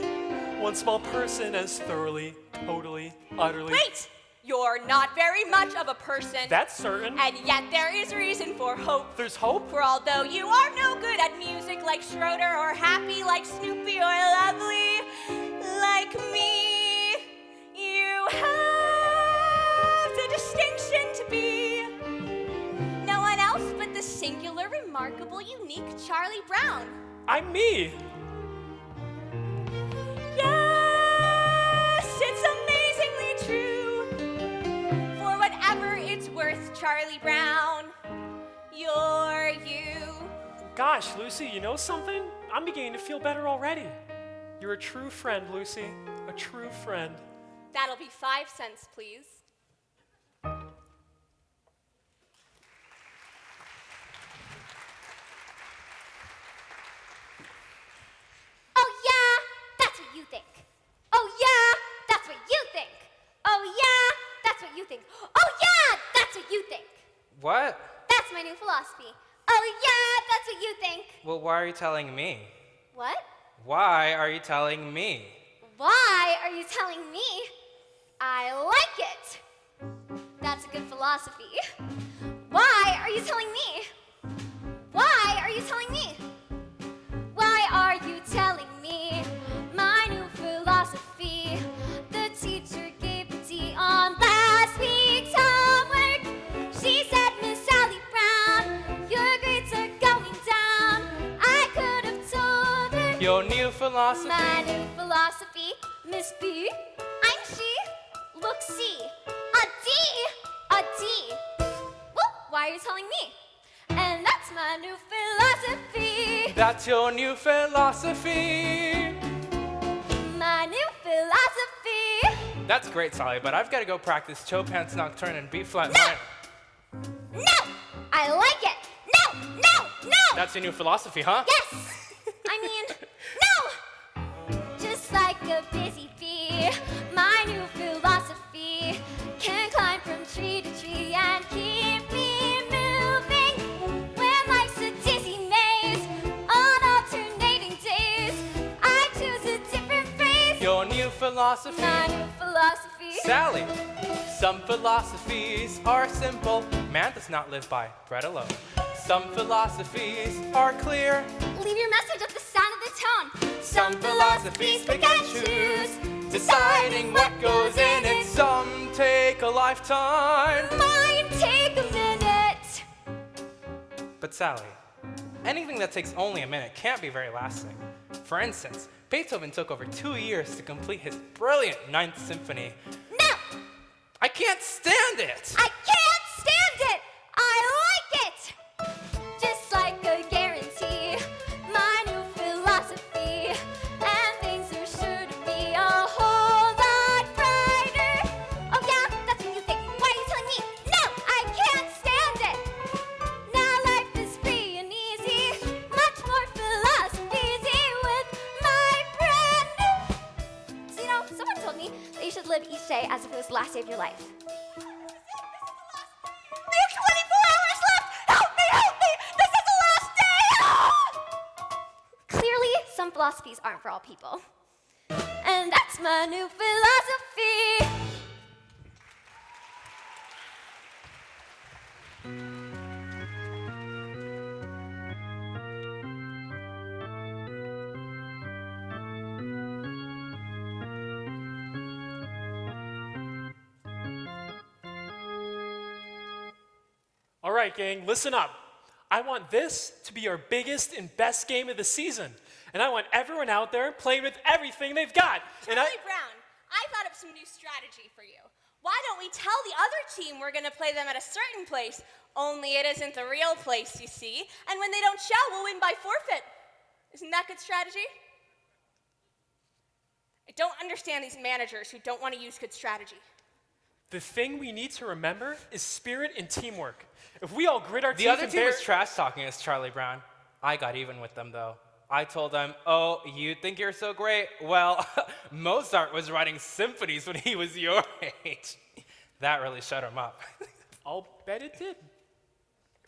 one small person as thoroughly, totally, utterly... Wait! You're not very much of a person. That's certain. And yet there is reason for hope. There's hope? For although you are no good at music like Schroeder, or happy like Snoopy, or lovely like me, you have the distinction to be no one else but the singular, remarkable, unique Charlie Brown. I'm me. Yes, it's amazingly true. For whatever it's worth, Charlie Brown, you're you. Gosh, Lucy, you know something? I'm beginning to feel better already. You're a true friend, Lucy. A true friend. That'll be 5 cents, please. Oh yeah, that's what you think. Oh yeah, that's what you think. Oh yeah, that's what you think. Oh yeah, that's what you think. What? That's my new philosophy. Oh yeah, that's what you think. Well, why are you telling me? What? Why are you telling me? Why are you telling me? I like it. That's a good philosophy. Why are you telling me? Why are you telling me? Why are you telling me my new philosophy? The teacher gave a D on last week's homework. She said, Miss Sally Brown, your grades are going down. I could have told her Your new philosophy? my new philosophy, Miss B. I'm she. Look, C. A D. A D. Well, why are you telling me? And that's my new philosophy. That's your new philosophy. My new philosophy. That's great, Sally, but I've got to go practice Chopin's Nocturne and B-flat No! minor. No! I like it. No! No! No! That's your new philosophy, huh? Yes! I mean, no! Just like a busy bee, my new philosophy can climb from tree to tree and keep me moving. When life's a dizzy maze on alternating days, I choose a different phrase. Your new philosophy. My new philosophy. Sally, some philosophies are simple. Man does not live by bread alone. Some philosophies are clear. Leave your message at the sound of the tone. Some philosophies pick and choose, deciding what goes in it. Some take a lifetime. Mine take a minute. But Sally, anything that takes only a minute can't be very lasting. For instance, Beethoven took over 2 years to complete his brilliant Ninth Symphony. No! I can't stand it! I can't stand it! I like it! Just like a guarantee, my new philosophy, and things are sure to be a whole lot brighter. Oh yeah, that's what you think. Why are you telling me? No, I can't stand it! Now life is free and easy, much more philosophy easy with my brand new... So, you know, someone told me that you should live each day as if it was the last day of your life. There's 24 hours left! Help me! Help me! This is philosophies aren't for all people. And that's my new philosophy. All right, gang, listen up. I want this to be our biggest and best game of the season. And I want everyone out there playing with everything they've got. Charlie Brown, I thought up some new strategy for you. Why don't we tell the other team we're going to play them at a certain place, only it isn't the real place, you see, and when they don't show, we'll win by forfeit. Isn't that good strategy? I don't understand these managers who don't want to use good strategy. The thing we need to remember is spirit and teamwork. If we all grit our teeth The other and team bear... was trash talking us, Charlie Brown. I got even with them, though. I told them, oh, you think you're so great? Well, Mozart was writing symphonies when he was your age. That really shut him up. I'll bet it did.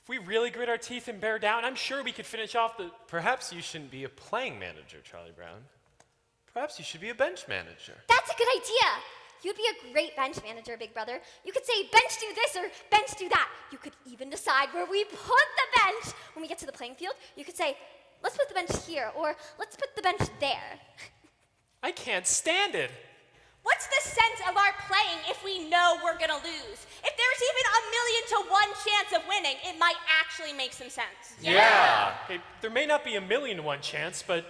If we really grit our teeth and bear down, I'm sure we could finish off the... Perhaps you shouldn't be a playing manager, Charlie Brown. Perhaps you should be a bench manager. That's a good idea. You'd be a great bench manager, Big Brother. You could say, bench do this or bench do that. You could even decide where we put the bench. When we get to the playing field, you could say, let's put the bench here, or let's put the bench there. I can't stand it. What's the sense of our playing if we know we're gonna lose? If there's even 1,000,000 to 1 chance of winning, it might actually make some sense. Yeah. Okay, there may not be 1,000,000 to 1 chance, but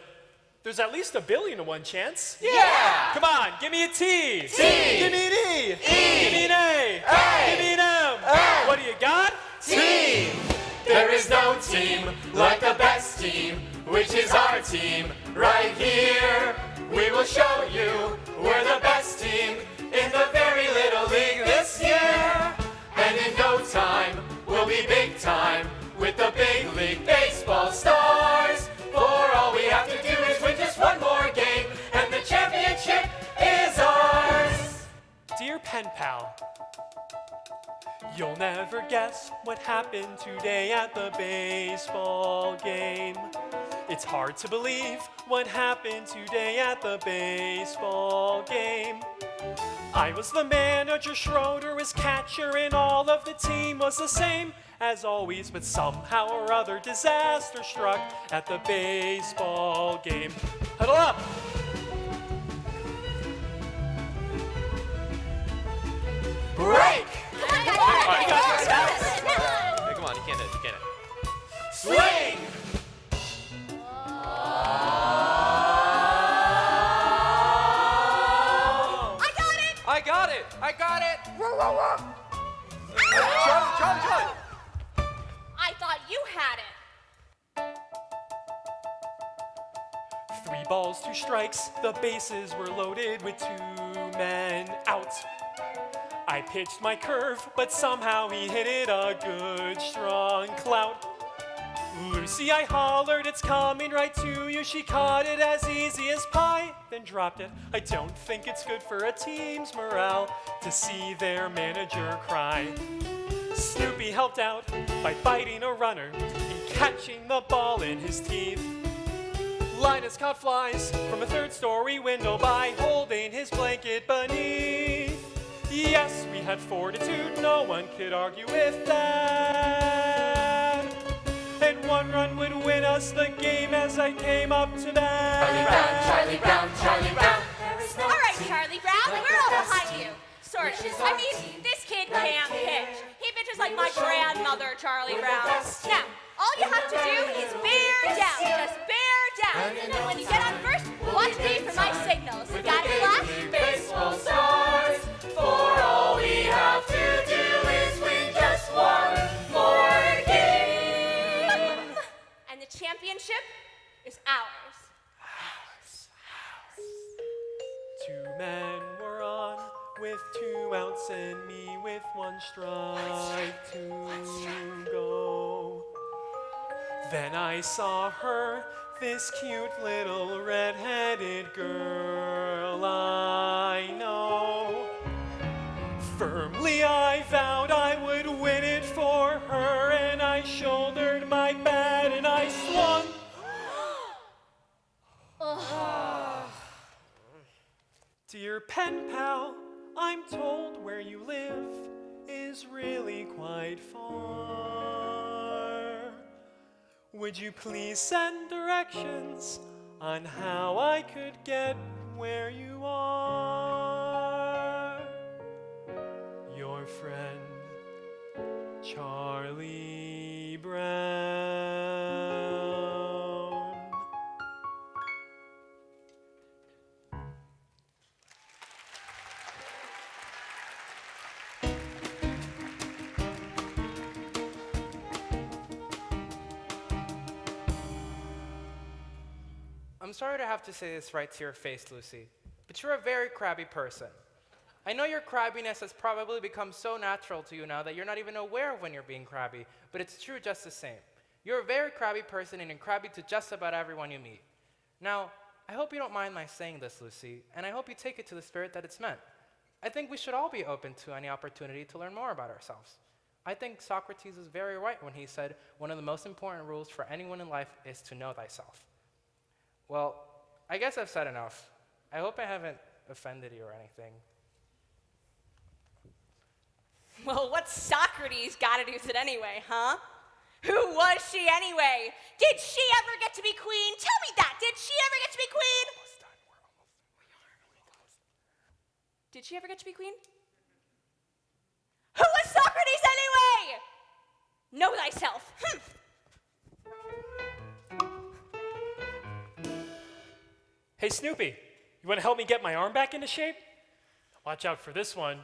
there's at least 1,000,000,000 to 1 chance. Yeah! Come on, give me a T. T. Give me an E. Give me an A. Give me an M. What do you got? Team! There is no team like the best team, which is our team right here. We will show you we're the best team in the very little league this year. And in no time, we'll be big time with the big league baseball stars. For all we have to do is win just one more game, and the championship is ours. Dear pen pal, you'll never guess what happened today at the baseball game. It's hard to believe what happened today at the baseball game. I was the manager, Schroeder was catcher, and all of the team was the same as always, but somehow or other disaster struck at the baseball game. Huddle up! Break! Hey, come on, you can't hit it, you can't hit it. Swing! I got it! I got it! Charlie! I thought you had it. 3 balls, 2 strikes, the bases were loaded with 2 men out. I pitched my curve, but somehow he hit it a good, strong clout. Lucy, I hollered, it's coming right to you. She caught it as easy as pie, then dropped it. I don't think it's good for a team's morale to see their manager cry. Snoopy helped out by biting a runner and catching the ball in his teeth. Linus caught flies from a 3rd-story window by holding his blanket beneath. Yes, we had fortitude, no one could argue with that. And 1 run would win us the game as I came up to bat. Charlie Brown, Charlie Brown. There is no All right, team Charlie Brown, like we're the all best behind team, you. Sort which is of. I our mean, team this kid right can't here. pitch. He pitches like We my will show you grandmother, Charlie we're the Brown. best team Now, all you in have to the do very is little bear league down. this year. Just bear down. And in And no when you get on time, first, we'll watch be me big for my time signals. with Got the it, big Flash? league baseball stars. For all we have to do is win just one more game. And the championship is ours. 2 men were on with 2 outs and me with 1 strike to go. Then I saw her, this cute little red-headed girl I know. Firmly I vowed I would win it for her, and I shouldered my bat and I swung. Ugh, pen pal, I'm told where you live is really quite far. Would you please send directions on how I could get where you are? Your friend, Charlie Brown. I'm sorry to have to say this right to your face, Lucy, but you're a very crabby person. I know your crabbiness has probably become so natural to you now that you're not even aware of when you're being crabby, but it's true just the same. You're a very crabby person and you're crabby to just about everyone you meet. Now, I hope you don't mind my saying this, Lucy, and I hope you take it to the spirit that it's meant. I think we should all be open to any opportunity to learn more about ourselves. I think Socrates is very right when he said one of the most important rules for anyone in life is to know thyself. Well, I guess I've said enough. I hope I haven't offended you or anything. Well, what's Socrates got to do with it anyway, huh? Who was she anyway? Did she ever get to be queen? Tell me that. Did she ever get to be queen? Did she ever get to be queen? Who was Socrates anyway? Know thyself. Hey, Snoopy, you want to help me get my arm back into shape? Watch out for this one.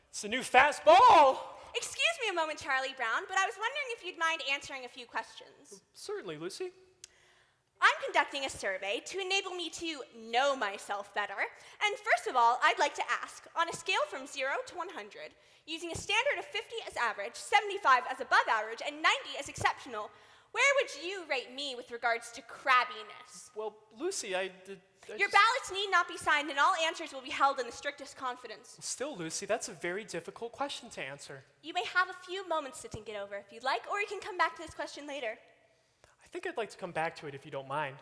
It's the new fastball. Excuse me a moment, Charlie Brown, but I was wondering if you'd mind answering a few questions. Certainly, Lucy. I'm conducting a survey to enable me to know myself better. And first of all, I'd like to ask, on a scale from 0 to 100, using a standard of 50 as average, 75 as above average, and 90 as exceptional, where would you rate me with regards to crabbiness? Well, Lucy, I Your ballots need not be signed, and all answers will be held in the strictest confidence. Still, Lucy, that's a very difficult question to answer. You may have a few moments to think it over if you'd like, or you can come back to this question later. I think I'd like to come back to it if you don't mind.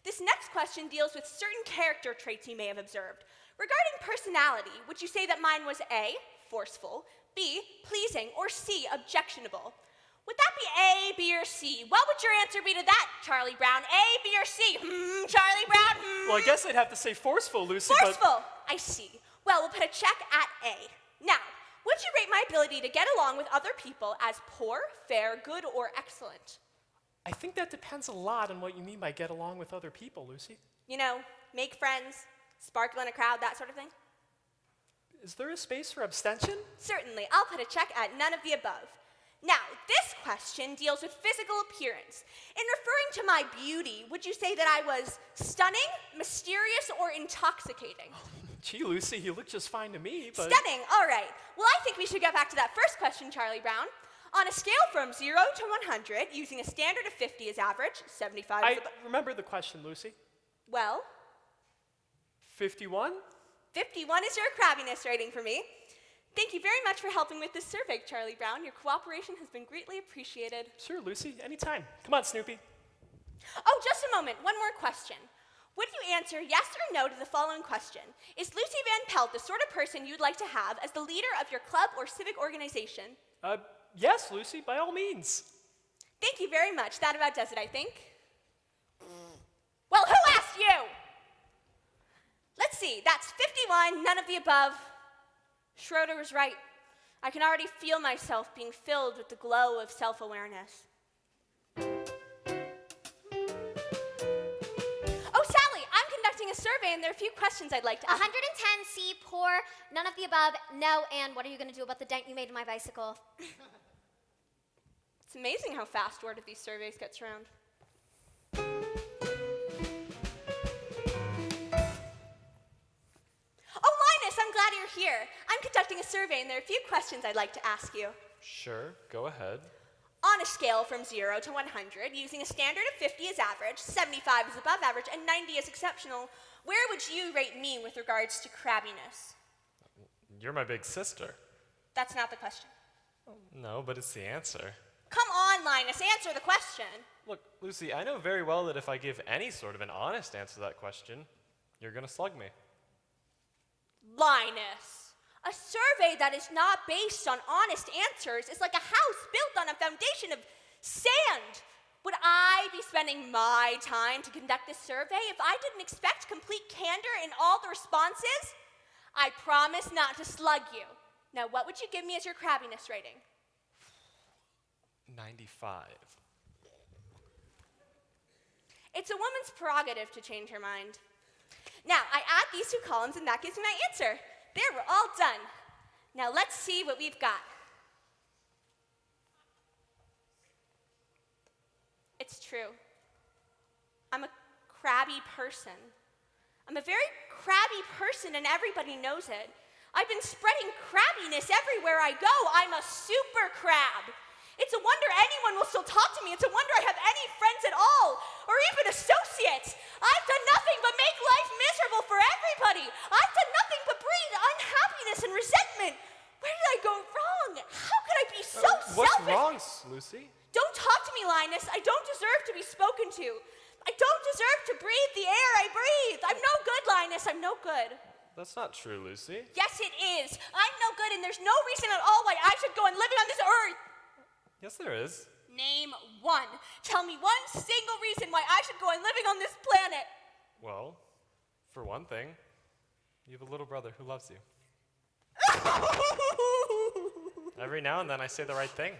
This next question deals with certain character traits you may have observed. Regarding personality, would you say that mine was A, forceful, B, pleasing, or C, objectionable? Would that be A, B, or C? What would your answer be to that, Charlie Brown? A, B, or C? Charlie Brown? Well, I guess I'd have to say forceful, Lucy, Forceful! I see. Well, we'll put a check at A. Now, would you rate my ability to get along with other people as poor, fair, good, or excellent? I think that depends a lot on what you mean by get along with other people, Lucy. You know, make friends, sparkle in a crowd, that sort of thing? Is there a space for abstention? Certainly. I'll put a check at none of the above. Now, this question deals with physical appearance. In referring to my beauty, would you say that I was stunning, mysterious, or intoxicating? Gee, Lucy, you look just fine to me, but... Stunning, all right. Well, I think we should get back to that first question, Charlie Brown. On a scale from 0 to 100, using a standard of 50 as average, 75 as remember the question, Lucy. Well? 51? 51 is your crabbiness rating for me. Thank you very much for helping with this survey, Charlie Brown. Your cooperation has been greatly appreciated. Sure, Lucy, anytime. Come on, Snoopy. Oh, just a moment. One more question. Would you answer yes or no to the following question? Is Lucy Van Pelt the sort of person you'd like to have as the leader of your club or civic organization? Yes, Lucy, by all means. Thank you very much. That about does it, I think. Well, who asked you? Let's see. That's 51, none of the above. Schroeder was right. I can already feel myself being filled with the glow of self-awareness. Oh, Sally, I'm conducting a survey, and there are a few questions I'd like to ask. 110, C, poor, none of the above, no, and what are you going to do about the dent you made in my bicycle? It's amazing how fast word of these surveys gets around. Oh, Linus, I'm glad you're here. I'm conducting a survey, and there are a few questions I'd like to ask you. Sure, go ahead. On a scale from 0 to 100, using a standard of 50 as average, 75 as above average, and 90 as exceptional, where would you rate me with regards to crabbiness? You're my big sister. That's not the question. No, but it's the answer. Come on, Linus, answer the question. Look, Lucy, I know very well that if I give any sort of an honest answer to that question, you're going to slug me. Linus, a survey that is not based on honest answers is like a house built on a foundation of sand. Would I be spending my time to conduct this survey if I didn't expect complete candor in all the responses? I promise not to slug you. Now, what would you give me as your crabbiness rating? 95. It's a woman's prerogative to change her mind. Now, I add these two columns, and that gives me my answer. There, we're all done. Now, let's see what we've got. It's true. I'm a crabby person. I'm a very crabby person, and everybody knows it. I've been spreading crabbiness everywhere I go. I'm a super crab. It's a wonder anyone will still talk to me. It's a wonder I have any friends at all, or even associates. I've done nothing but make life miserable for everybody. I've done nothing but breed unhappiness and resentment. Where did I go wrong? How could I be so What's selfish? wrong, Lucy? Don't talk to me, Linus. I don't deserve to be spoken to. I don't deserve to breathe the air I breathe. I'm no good, Linus. I'm no good. That's not true, Lucy. Yes, it is. I'm no good, and there's no reason at all why I should go on living on this earth. Yes, there is. Name one. Tell me one single reason why I should go on living on this planet. Well, for one thing, you have a little brother who loves you. Every now and then I say the right thing.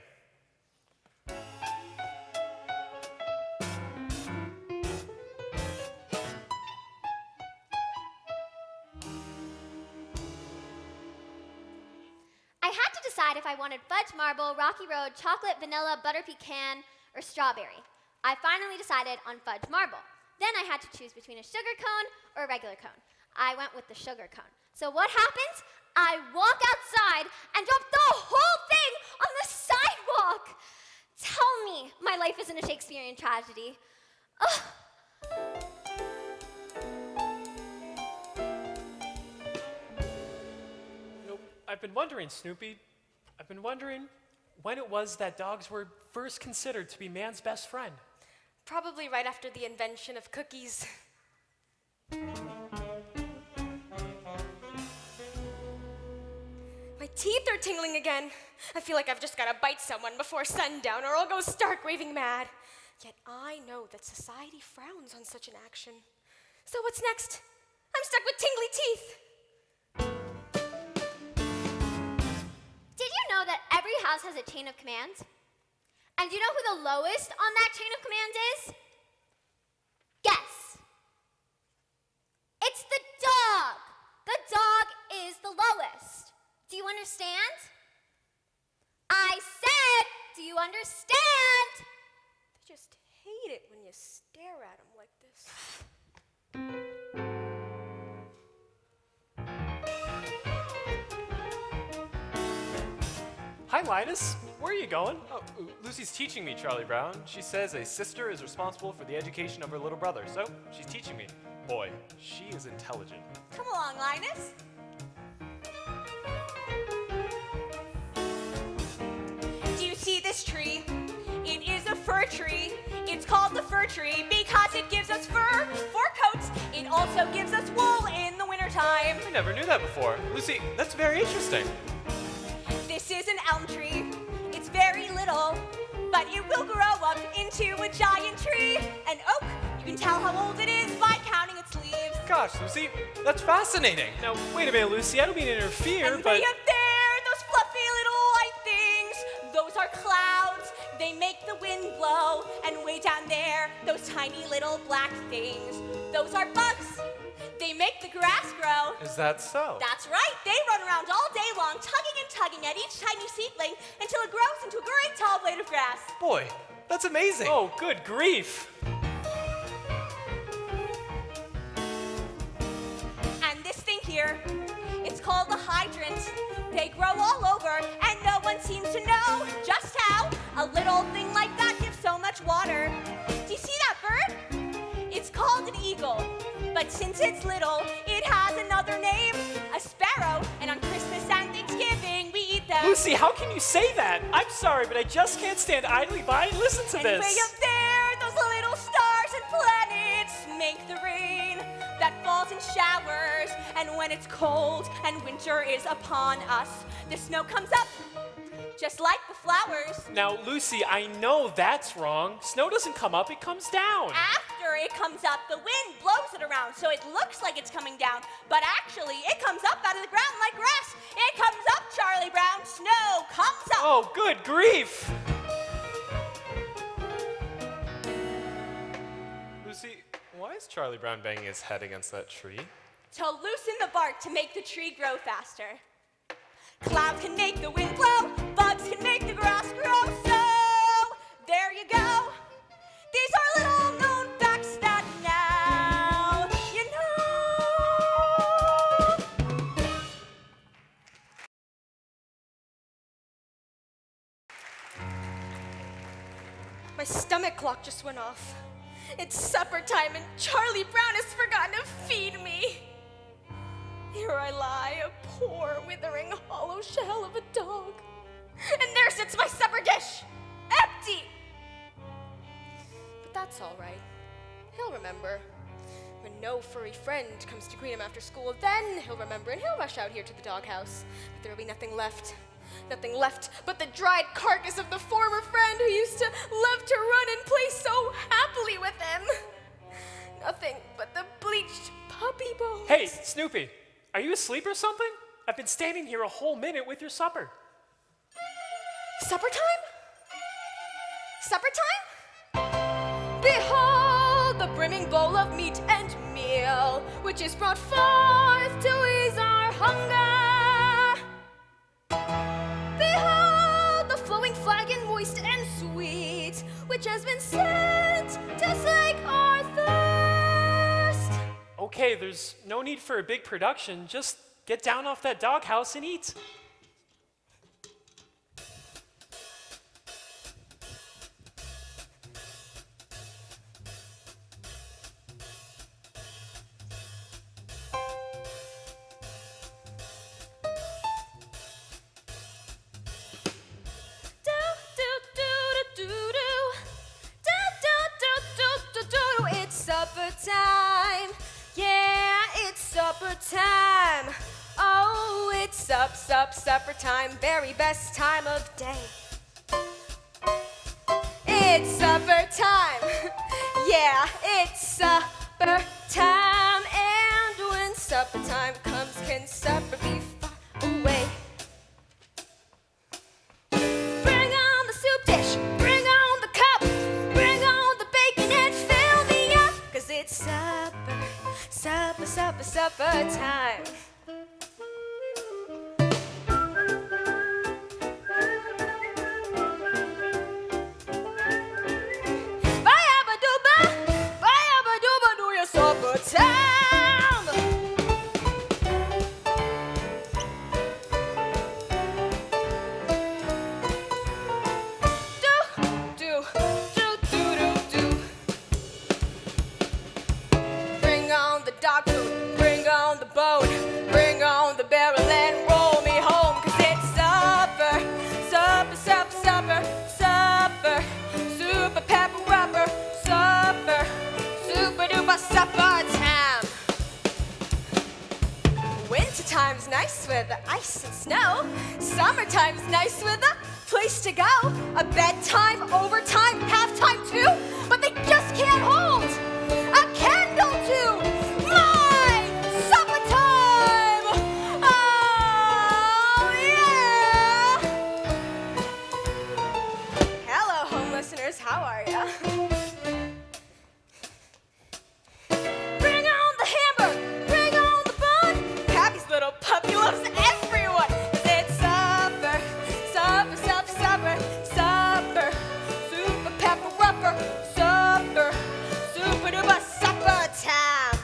I had to decide if I wanted fudge marble, rocky road, chocolate, vanilla, butter pecan, or strawberry. I finally decided on fudge marble. Then I had to choose between a sugar cone or a regular cone. I went with the sugar cone. So what happens? I walk outside and drop the whole thing on the sidewalk. Tell me my life isn't a Shakespearean tragedy. Ugh. I've been wondering, Snoopy, I've been wondering when it was that dogs were first considered to be man's best friend. Probably right after the invention of cookies. My teeth are tingling again. I feel like I've just got to bite someone before sundown or I'll go stark raving mad. Yet I know that society frowns on such an action. So what's next? I'm stuck with tingly teeth. Did you know that every house has a chain of commands? And do you know who the lowest on that chain of commands is? Guess. It's the dog. The dog is the lowest. Do you understand? I said, do you understand? I just hate it when you stare at them like this. Hi, Linus. Where are you going? Oh, Lucy's teaching me, Charlie Brown. She says a sister is responsible for the education of her little brother, so she's teaching me. Boy, she is intelligent. Come along, Linus. Do you see this tree? It is a fir tree. It's called the fir tree because it gives us fur coats. It also gives us wool in the wintertime. I never knew that before. Lucy, that's very interesting. This is an elm tree. It's very little, but it will grow up into a giant tree. An oak, you can tell how old it is by counting its leaves. Gosh, Lucy, that's fascinating. Now, wait a minute, Lucy. I don't mean to interfere, And but... way up there, those fluffy little white things, those are clouds. They make the wind blow. And way down there, those tiny little black things, those are bugs. They make the grass grow. Is that so? That's right. They run around all day long, tugging and tugging at each tiny seedling until it grows into a great tall blade of grass. Boy, that's amazing. Oh, good grief. And this thing here, it's called a hydrant. They grow all over, and no one seems to know just how a little thing like that gives so much water. Do you see that bird? It's called an eagle. But since it's little, it has another name, a sparrow. And on Christmas and Thanksgiving, we eat them. Lucy, how can you say that? I'm sorry, but I just can't stand idly by and listen to And this. way up there, those little stars and planets make the rain that falls in showers and And when it's cold and winter is upon us, the snow comes up, just like the flowers. Now, Lucy, I know that's wrong. Snow doesn't come up, it comes down. After it comes up, the wind blows it around, so it looks like it's coming down, but actually it comes up out of the ground like grass. It comes up, Charlie Brown. Snow comes up. Oh, good grief. Lucy, why is Charlie Brown banging his head against that tree? To loosen the bark to make the tree grow faster. Clouds can make the wind blow, bugs can make the grass grow, so there you go. These are little known facts that now you know. My stomach clock just went off. It's supper time and Charlie Brown has forgotten to feed me. Here I lie, a poor, withering, hollow shell of a dog. And there sits my supper dish, empty. But that's all right. He'll remember. When no furry friend comes to greet him after school, then he'll remember and he'll rush out here to the doghouse. But there'll be nothing left. Nothing left but the dried carcass of the former friend who used to love to run and play so happily with him. Nothing but the bleached puppy bones. Hey, Snoopy, are you asleep or something? I've been standing here a whole minute with your supper. Supper time? Supper time? Behold the brimming bowl of meat and meal, which is brought forth to ease our hunger. Behold the flowing flagon, moist and sweet, which has been sent to slake our thirst. Okay, there's no need for a big production. Just get down off that doghouse and eat. It's supper time. Yeah, it's supper time. Oh, it's supper time. Very best time of day. It's supper time. Yeah, it's supper time. And when supper time comes, can supper be far away? Bring on the soup dish. Bring on the cup. Bring on the bacon and fill me up. 'Cause it's supper time. Bye-abba-dooba, do your supper time. Do. Bring on the dog food, bring on the boat, bring on the barrel and roll me home. 'Cause it's supper, super pepper rubber, super duper supper time. Wintertime's nice with the ice and snow. Summertime's nice with a place to go. A bedtime, overtime, halftime too. But they just can't hold a candle to my supper time. Oh yeah. Hello, home listeners. How are ya? Bring on the hamburger, bring on the bun. Pappy's little puppy loves everyone. 'Cause it's supper, super pepper rubber, super duper supper time.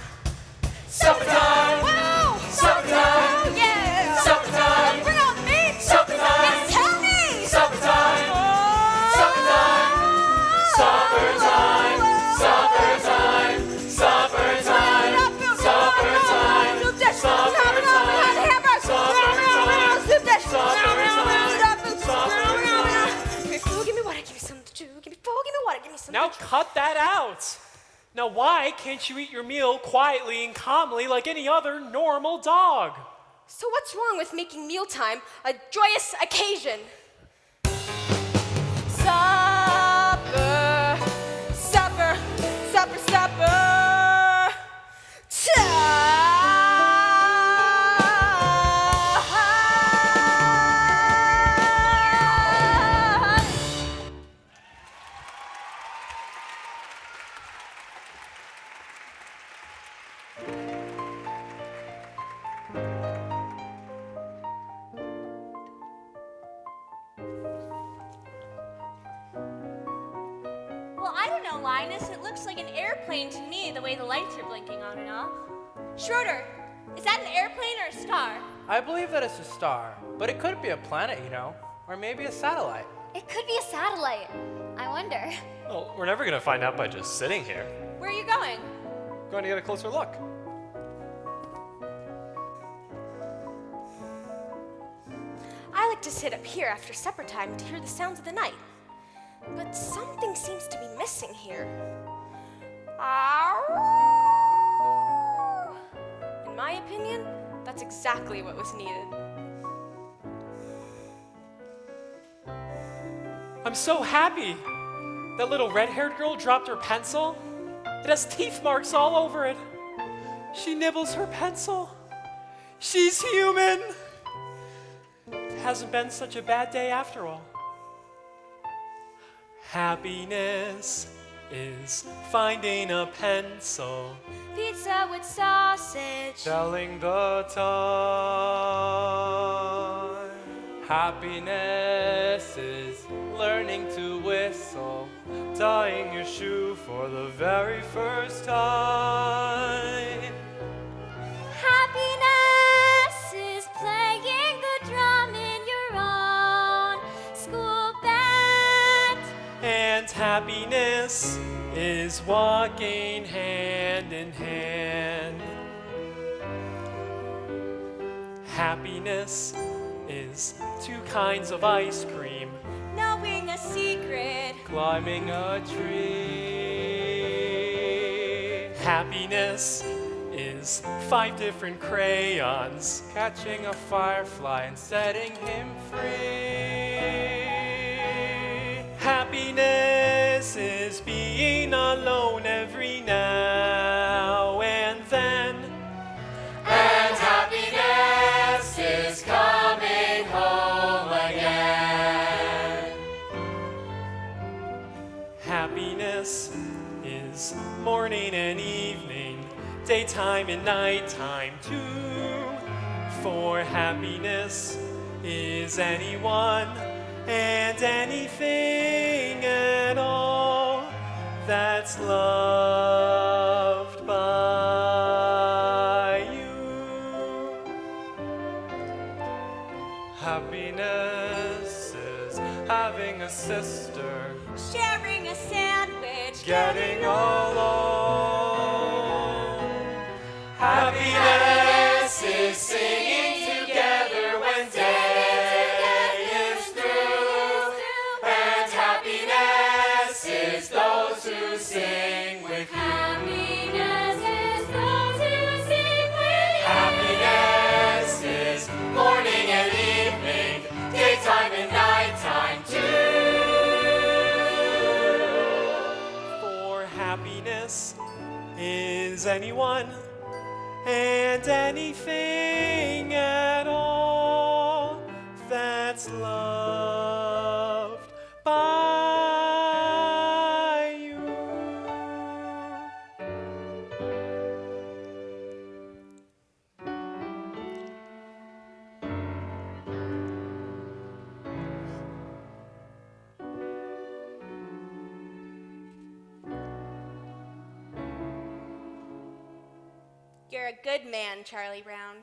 Supper time! Wow! Supper time! Oh yeah! Supper time! Bring on the meat! Supper time! It's Tony! Supper time! Oh! Supper time! Supper time! Supper time! Supper time! Supper time! Supper Give me food, give me water, give me some chew, give me food, give me water, give me some. Now cut that out. Now, why can't you eat your meal quietly and calmly like any other normal dog? So what's wrong with making mealtime a joyous occasion? Supper, supper, supper, supper. Well, I don't know, Linus. It looks like an airplane to me, the way the lights are blinking on and off. Schroeder, is that an airplane or a star? I believe that it's a star, but it could be a planet, you know, or maybe a satellite. It could be a satellite. I wonder. Well, we're never going to find out by just sitting here. Where are you going? Going to get a closer look. I like to sit up here after supper time to hear the sounds of the night. But something seems to be missing here. In my opinion, that's exactly what was needed. I'm so happy. That little red-haired girl dropped her pencil. It has teeth marks all over it. She nibbles her pencil. She's human. It hasn't been such a bad day after all. Happiness is finding a pencil, Pizza with sausage. Telling the time. Happiness is learning to whistle. Tying your shoe for the very first time. Happiness is playing the drum in your own school band. and happiness is walking hand in hand. Happiness is 2 kinds of ice cream, Knowing a secret. Climbing a tree. happiness is 5 different crayons, Catching a firefly and setting him free. happiness is being alone every now and then. And happiness is coming home again. Happiness is morning and evening, daytime and nighttime too. For happiness is anyone and anything at all that's loved by you. Happiness is having a sister, Sharing a sandwich. getting along. Happiness is singing together when day is through. And happiness is those who sing with you. Happiness is those who sing with you. Happiness is morning and evening, daytime and nighttime too. For happiness is anyone and anything at all that's loved by you. You're a good man, Charlie Brown.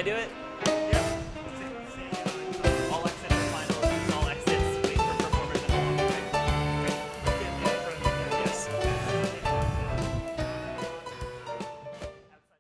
I do it?